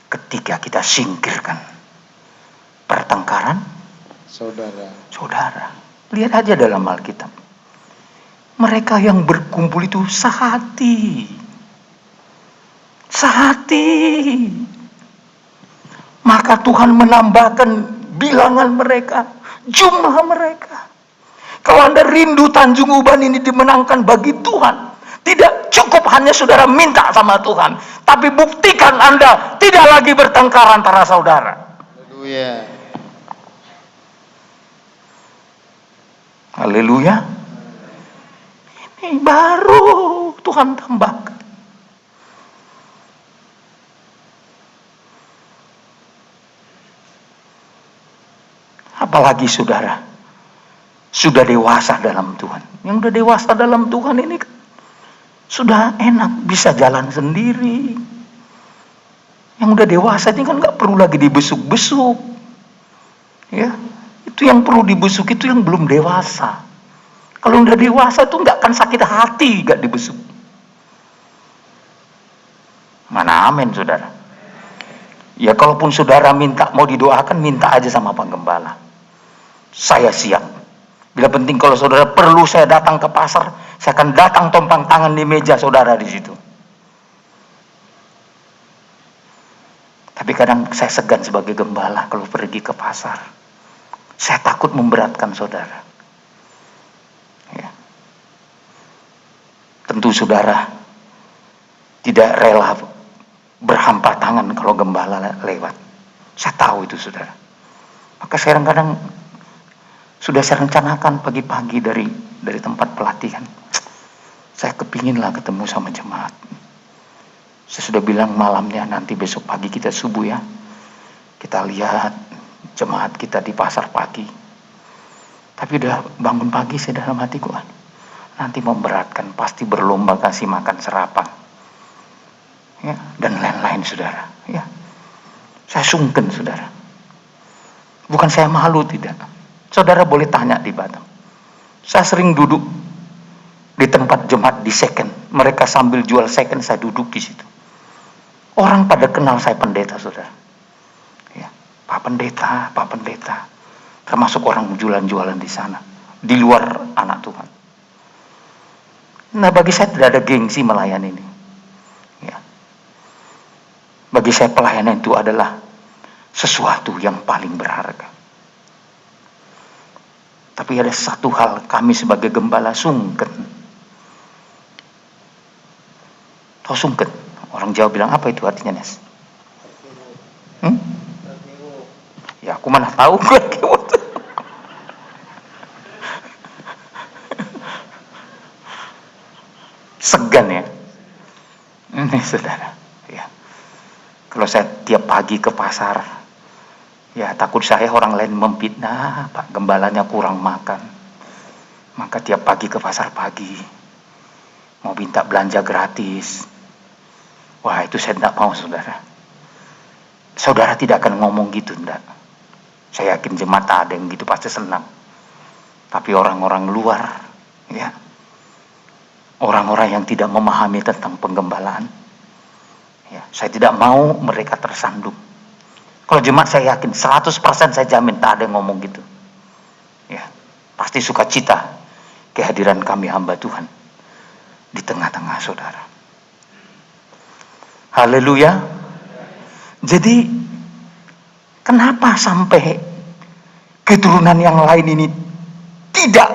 ketika kita singkirkan pertengkaran saudara. Lihat aja dalam Alkitab. Mereka yang berkumpul itu sehati. Maka Tuhan menambahkan bilangan mereka, jumlah mereka. Kalau Anda rindu Tanjung Uban ini dimenangkan bagi Tuhan, tidak cukup hanya saudara minta sama Tuhan, tapi buktikan Anda tidak lagi bertengkar antara saudara. Haleluya. Haleluya. Ini baru Tuhan tambahkan. Apalagi saudara sudah dewasa dalam Tuhan. Yang udah dewasa dalam Tuhan ini kan sudah enak, bisa jalan sendiri. Yang udah dewasa ini kan gak perlu lagi dibesuk-besuk. Ya, itu yang perlu dibesuk itu yang belum dewasa. Kalau udah dewasa itu gak akan sakit hati gak dibesuk. Mana amin, saudara? Ya kalaupun saudara minta mau didoakan, minta aja sama Pak Gembala. Saya siap. Bila penting kalau saudara perlu saya datang ke pasar, saya akan datang tompang tangan di meja saudara di situ. Tapi kadang saya segan sebagai gembala kalau pergi ke pasar. Saya takut memberatkan saudara. Ya. Tentu saudara tidak rela berhampa tangan kalau gembala lewat. Saya tahu itu saudara. Maka saya kadang sudah saya rencanakan pagi-pagi dari tempat pelatihan. Saya kepinginlah ketemu sama jemaat. Saya sudah bilang malamnya, nanti besok pagi kita subuh ya. Kita lihat jemaat kita di pasar pagi. Tapi udah bangun pagi saya dalam hatiku, nanti memberatkan, pasti berlomba kasih makan serapang. Ya, dan lain-lain saudara. Ya. Saya sungken saudara. Bukan saya malu, tidak. Saudara boleh tanya di Batam. Saya sering duduk di tempat jemaat di second. Mereka sambil jual second, saya duduk di situ. Orang pada kenal saya pendeta, saudara. Ya, Pak Pendeta. Termasuk orang jualan-jualan di sana. Di luar anak Tuhan. Nah, bagi saya tidak ada gengsi melayani ini. Ya. Bagi saya pelayanan itu adalah sesuatu yang paling berharga. Tapi ada satu hal, kami sebagai gembala sungken. Tahu sungken? Orang Jawa bilang apa itu artinya, Nes? Ya aku mana tahu gue. Segan ya. Ini saudara. Ya. Kalau saya tiap pagi ke pasar, ya takut saya orang lain memfitnah, Pak gembalanya kurang makan. Maka tiap pagi ke pasar pagi, mau minta belanja gratis. Wah itu saya tidak mau saudara. Saudara tidak akan ngomong gitu, enggak. Saya yakin jemaat ada yang gitu pasti senang. Tapi orang-orang luar, ya, orang-orang yang tidak memahami tentang penggembalaan, ya, saya tidak mau mereka tersandung. Kalau jemaat saya yakin 100% saya jamin tak ada yang ngomong gitu. Ya, pasti sukacita kehadiran kami hamba Tuhan di tengah-tengah saudara. Haleluya. Jadi kenapa sampai keturunan yang lain ini tidak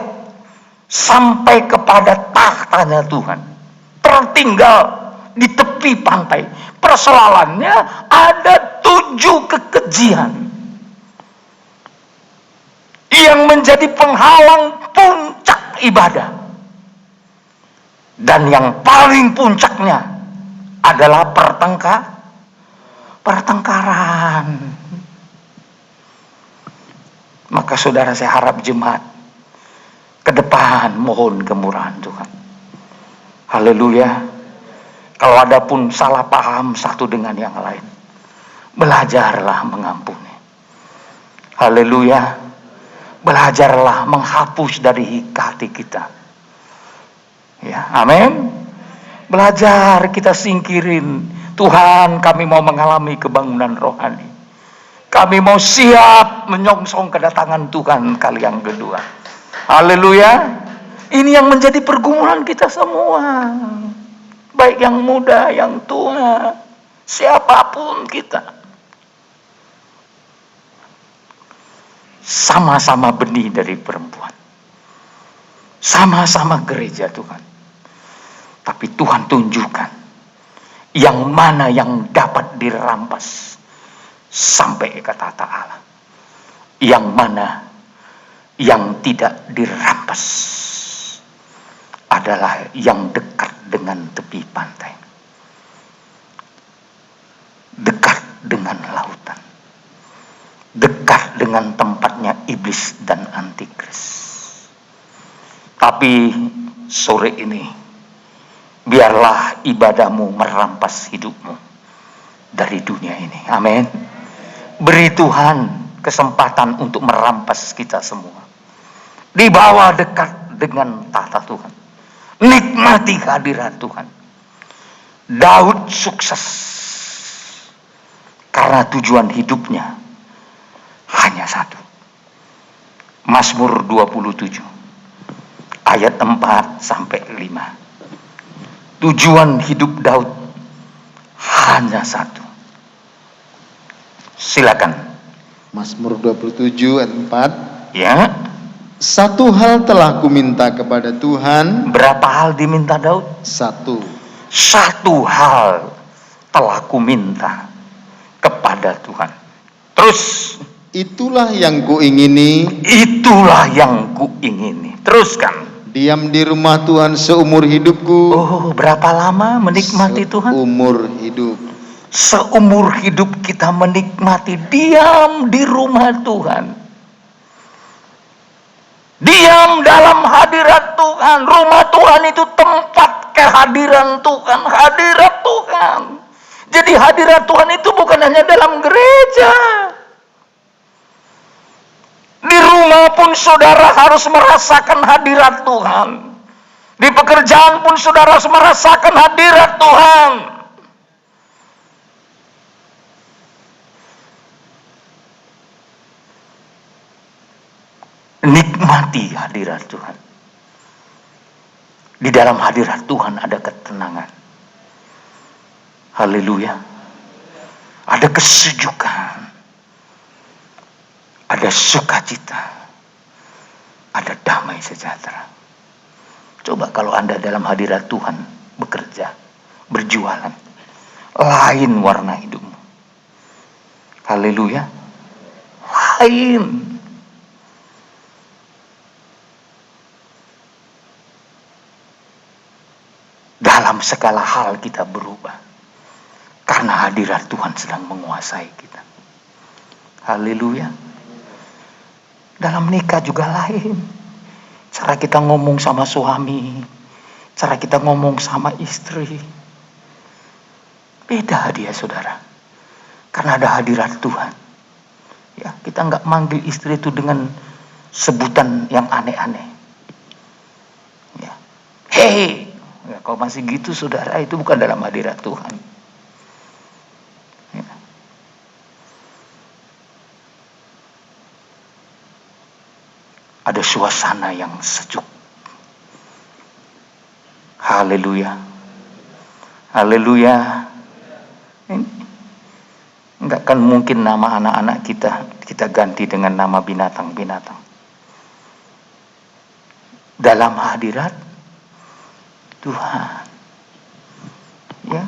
sampai kepada tahtanya Tuhan, tertinggal di tepi pantai? Persoalannya ada 7 kekejian yang menjadi penghalang puncak ibadah. Dan yang paling puncaknya adalah pertengkaran. Maka saudara, saya harap jemaat ke depan mohon kemurahan Tuhan. Haleluya. Kalau ada pun salah paham satu dengan yang lain, belajarlah mengampuni. Haleluya. Belajarlah menghapus dari hati kita. Ya, amin. Belajar kita singkirin. Tuhan, kami mau mengalami kebangunan rohani. Kami mau siap menyongsong kedatangan Tuhan kali yang kedua. Haleluya. Ini yang menjadi pergumulan kita semua. Baik yang muda, yang tua, siapapun kita. Sama-sama benih dari perempuan. Sama-sama gereja Tuhan. Tapi Tuhan tunjukkan yang mana yang dapat dirampas sampai kata Allah. Yang mana yang tidak dirampas adalah yang dekat dengan tepi pantai. Dekat dengan lautan. Dekat dengan tempatnya iblis dan antikris. Tapi sore ini biarlah ibadahmu merampas hidupmu dari dunia ini. Amin. Beri Tuhan kesempatan untuk merampas kita semua. Dibawa dekat dengan tahta Tuhan. Nikmati kehadiran Tuhan. Daud sukses karena tujuan hidupnya hanya satu. Mazmur 27 ayat 4 sampai 5. Tujuan hidup Daud hanya satu. Silakan. Mazmur 27 ayat 4. Ya. Satu hal telah kuminta kepada Tuhan. Berapa hal diminta Daud? Satu. Satu hal telah kuminta kepada Tuhan. Terus. Itulah yang kuingini. Itulah yang kuingini. Teruskan. Diam di rumah Tuhan seumur hidupku. Oh, berapa lama menikmati Tuhan? Seumur hidup. Seumur hidup kita menikmati diam di rumah Tuhan. Diam dalam hadirat Tuhan. Rumah Tuhan itu tempat kehadiran Tuhan. Hadirat Tuhan. Jadi hadirat Tuhan itu bukan hanya dalam gereja. Di rumah pun saudara harus merasakan hadirat Tuhan. Di pekerjaan pun saudara harus merasakan hadirat Tuhan. Nikmati hadirat Tuhan. Di dalam hadirat Tuhan ada ketenangan. Haleluya. Ada kesejukan. Ada sukacita. Ada damai sejahtera. Coba kalau Anda dalam hadirat Tuhan bekerja, berjualan, lain warna hidupmu. Haleluya. Lain. Dalam segala hal kita berubah. Karena hadirat Tuhan sedang menguasai kita. Haleluya. Dalam nikah juga lain. Cara kita ngomong sama suami. Cara kita ngomong sama istri. Beda dia saudara. Karena ada hadirat Tuhan. Ya, kita nggak manggil istri itu dengan sebutan yang aneh-aneh. Ya. Hei. Ya, kalau masih gitu saudara, itu bukan dalam hadirat Tuhan. Ya. Ada suasana yang sejuk. Haleluya. Haleluya. Enggak kan mungkin nama anak-anak kita ganti dengan nama binatang-binatang. Dalam hadirat Tuhan. Ya.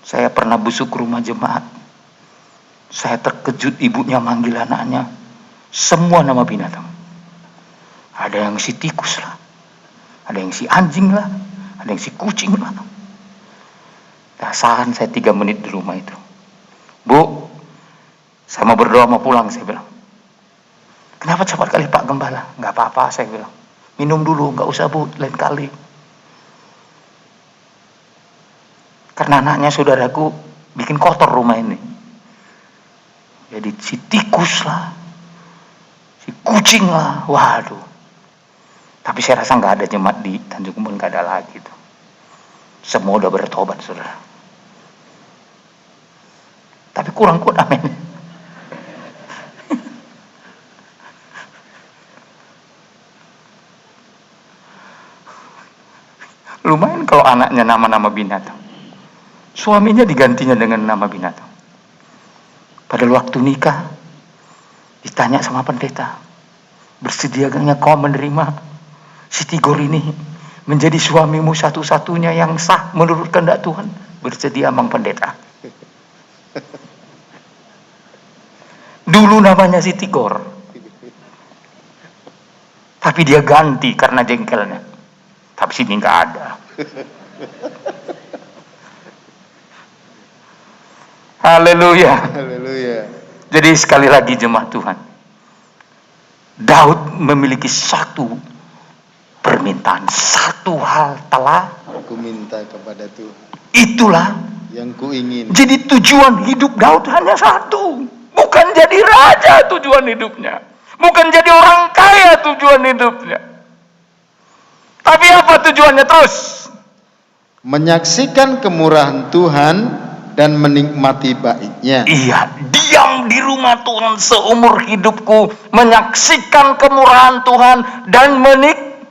Saya pernah busuk ke rumah jemaat. Saya terkejut ibunya manggil anaknya. Semua nama binatang. Ada yang si tikus lah. Ada yang si anjing lah. Ada yang si kucing lah. Dasaran saya 3 menit di rumah itu. Bu, saya mau berdoa mau pulang, saya bilang. Kenapa cepat kali Pak Gembala? Gak apa-apa, saya bilang. Minum dulu, gak usah Bu, lain kali. Karena anaknya saudaraku bikin kotor rumah ini. Jadi si tikus lah, si kucing lah, waduh. Tapi saya rasa nggak ada jemaat di Tanjung Kebon, nggak ada lagi tuh. Semua udah bertobat saudara. Tapi kurang kuat amin. Lumayan kalau anaknya nama-nama binatang. Suaminya digantinya dengan nama binatang. Pada waktu nikah, ditanya sama pendeta, bersediakah kau menerima si Tigor ini menjadi suamimu satu-satunya yang sah menurut kehendak Tuhan? Bersedia Mang Pendeta. Dulu namanya si Tigor, tapi dia ganti karena jengkelnya. Tapi sini nggak ada. Haleluya. Haleluya. Jadi sekali lagi jemaat Tuhan, Daud memiliki satu permintaan, satu hal telah aku minta kepada Tuhan. Itulah yang kuingin. Jadi tujuan hidup Daud hanya satu, bukan jadi raja tujuan hidupnya, bukan jadi orang kaya tujuan hidupnya. Tapi apa tujuannya terus? Menyaksikan kemurahan Tuhan dan menikmati baiknya. Iya, diam di rumah Tuhan seumur hidupku, menyaksikan kemurahan Tuhan dan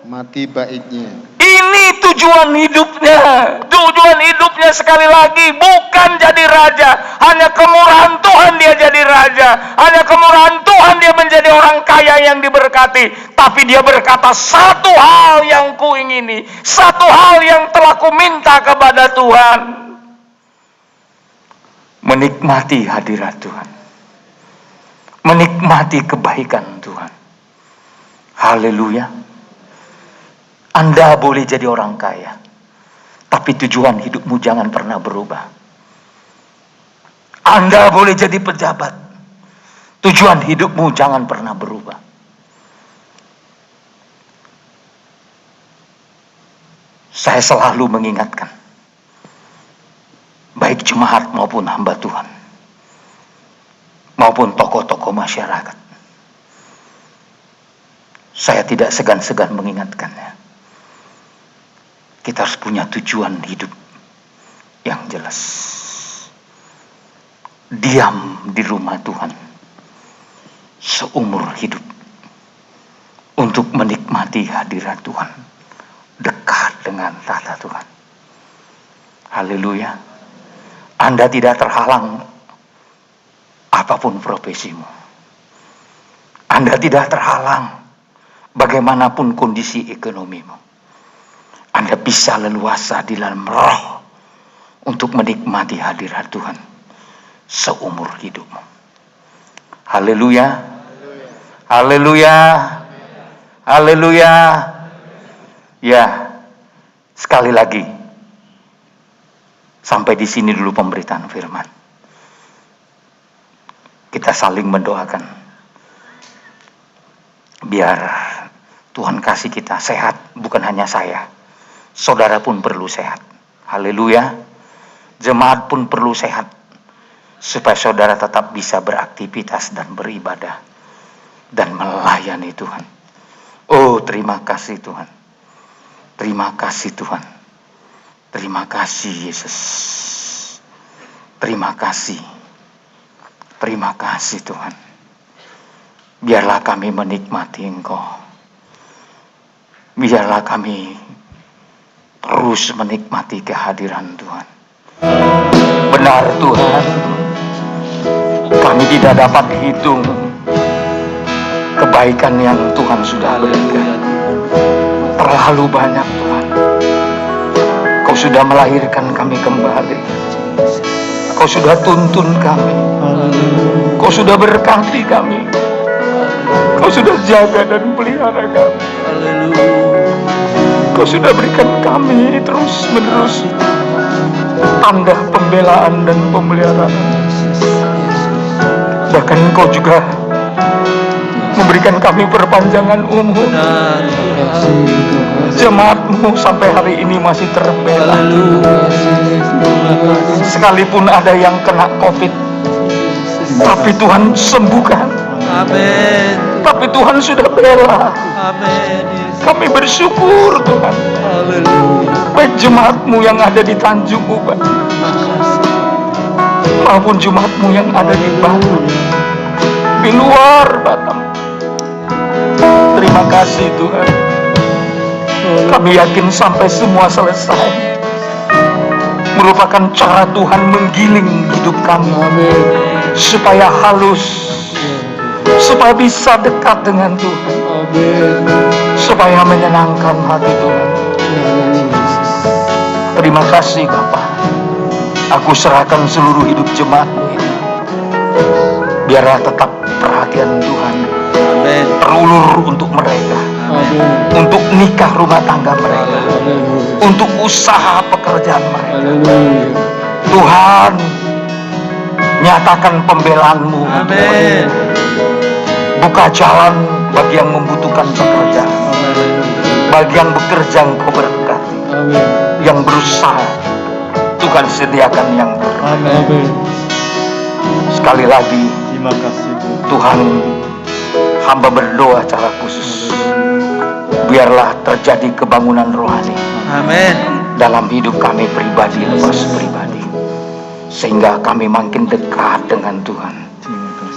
Mati baiknya. Ini tujuan hidupnya. Tujuan hidupnya sekali lagi bukan jadi raja. Hanya kemurahan Tuhan dia jadi raja. Hanya kemurahan Tuhan dia menjadi orang kaya yang diberkati. Tapi dia berkata, satu hal yang kuingini, satu hal yang telah kuminta kepada Tuhan, menikmati hadirat Tuhan, menikmati kebaikan Tuhan. Haleluya. Anda boleh jadi orang kaya, tapi tujuan hidupmu jangan pernah berubah. Anda boleh jadi pejabat, tujuan hidupmu jangan pernah berubah. Saya selalu mengingatkan, baik jemaat maupun hamba Tuhan, maupun tokoh-tokoh masyarakat, saya tidak segan-segan mengingatkannya. Kita harus punya tujuan hidup yang jelas. Diam di rumah Tuhan seumur hidup untuk menikmati hadirat Tuhan, dekat dengan tahta Tuhan. Haleluya. Anda tidak terhalang apapun profesimu. Anda tidak terhalang bagaimanapun kondisi ekonomimu. Anda bisa leluasa di dalam roh untuk menikmati hadirat Tuhan seumur hidupmu. Haleluya. Haleluya. Haleluya. Ya, sekali lagi, sampai di sini dulu pemberitaan firman. Kita saling mendoakan, biar Tuhan kasih kita sehat, bukan hanya saya. Saudara pun perlu sehat. Haleluya. Jemaat pun perlu sehat, supaya saudara tetap bisa beraktivitas dan beribadah dan melayani Tuhan. Oh, terima kasih Tuhan. Terima kasih Tuhan. Terima kasih Yesus. Terima kasih. Terima kasih Tuhan. Biarlah kami menikmati Engkau. Biarlah kami terus menikmati kehadiran Tuhan. Benar Tuhan, kami tidak dapat hitung kebaikan yang Tuhan sudah berikan. Terlalu banyak Tuhan. Kau sudah melahirkan kami kembali. Kau sudah tuntun kami. Kau sudah berkati kami. Kau sudah jaga dan pelihara kami. Kau sudah berikan kami terus-menerus tanda pembelaan dan pemeliharaan. Bahkan Kau juga memberikan kami perpanjangan umur. Jemaat-Mu sampai hari ini masih terbela. Sekalipun ada yang kena COVID, tapi Tuhan sembuhkan. Amin. Tapi Tuhan sudah bela. Amin. Kami bersyukur Tuhan. Baik jemaat-Mu yang ada di Tanjung Uban maupun jemaat-Mu yang ada di Batam, di luar Batam. Terima kasih Tuhan. Kami yakin sampai semua selesai merupakan cara Tuhan menggiling hidup kami, supaya halus, supaya bisa dekat dengan Tuhan, supaya menyenangkan hati Tuhan. Terima kasih Bapa. Aku serahkan seluruh hidup jemaat-Mu ini. Biarlah tetap perhatian Tuhan terulur untuk mereka, untuk nikah rumah tangga mereka, untuk usaha pekerjaan mereka. Tuhan, nyatakan pembelaan-Mu. Amin. Buka jalan bagi yang membutuhkan pekerjaan, bagi yang bekerja Engkau berkati, yang berusaha Tuhan sediakan yang terbaik. Sekali lagi, Terima kasih Tuhan, hamba berdoa secara khusus, biarlah terjadi kebangunan rohani Amin. dalam hidup kami pribadi lepas pribadi. sehingga kami makin dekat dengan Tuhan.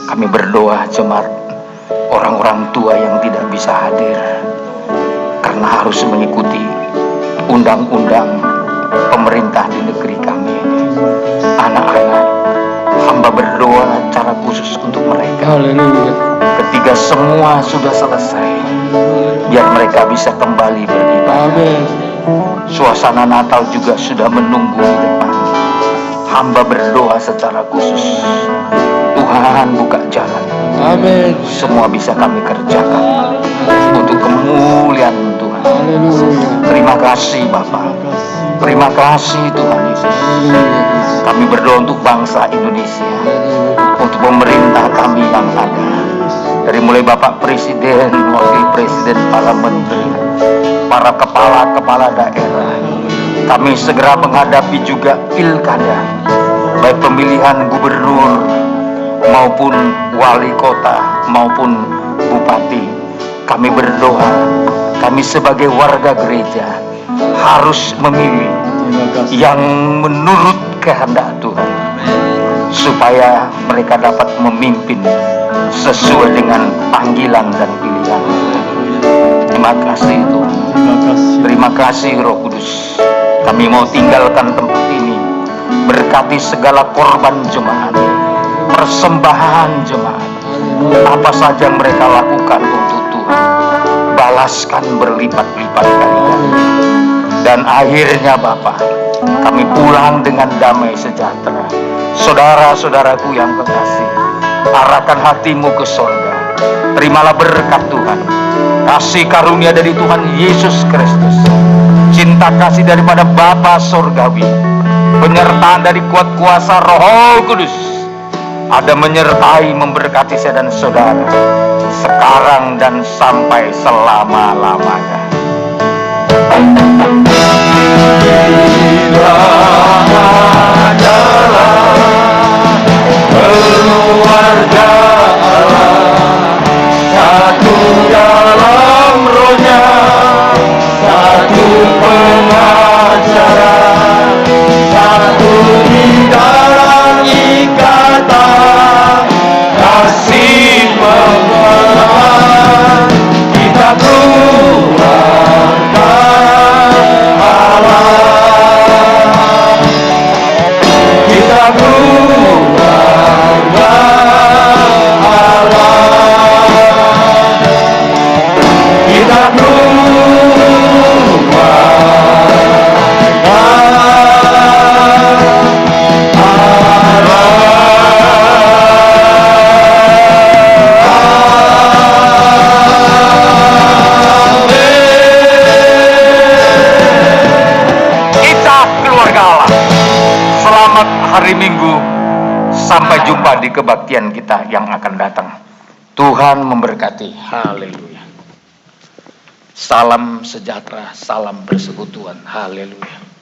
Kami berdoa jemaat orang-orang tua yang tidak bisa hadir karena harus mengikuti undang-undang pemerintah di negeri kami ini. Anak-anak, hamba berdoa cara khusus untuk mereka. Ketika semua sudah selesai, biar mereka bisa kembali beribadah. Suasana Natal juga sudah menunggu di depan. Hamba berdoa secara khusus, Tuhan buka jalan. Amin. Semua bisa kami kerjakan untuk kemuliaan Tuhan. Terima kasih Bapa. Terima kasih Tuhan Yesus. Kami berdoa untuk bangsa Indonesia, untuk pemerintah kami yang ada, dari mulai Bapak Presiden, Wakil Presiden, para menteri, para kepala daerah. Kami segera menghadapi juga pilkada, baik pemilihan gubernur maupun wali kota maupun bupati. Kami berdoa, kami sebagai warga gereja harus memilih yang menurut kehendak Tuhan, supaya mereka dapat memimpin sesuai dengan panggilan dan pilihan. Terima kasih Tuhan. Terima kasih Roh Kudus. Kami mau tinggalkan tempat ini. Berkati segala korban jemaat, persembahan jemaat, apa saja yang mereka lakukan untuk Tuhan, balaskan berlipat-lipat kali ganda. Dan akhirnya Bapa, kami pulang dengan damai sejahtera. Saudara-saudaraku yang kekasih, arahkan hatimu ke surga. Terimalah berkat Tuhan, kasih karunia dari Tuhan Yesus Kristus, cinta kasih daripada Bapa Surgawi, penyertaan dari kuat kuasa Roh Kudus ada menyertai memberkati saya dan saudara sekarang dan sampai selama-lamanya. Kita adalah keluarga Allah, satu dalam rohnya, satu pengajaran, satu di dalam ikatan kasih pengenalan. Kita keluarga Allah, kita keluarga Allah, kita keluarga hari Minggu. Sampai jumpa di kebaktian kita yang akan datang. Tuhan memberkati. Haleluya. Salam sejahtera, salam persekutuan. Haleluya.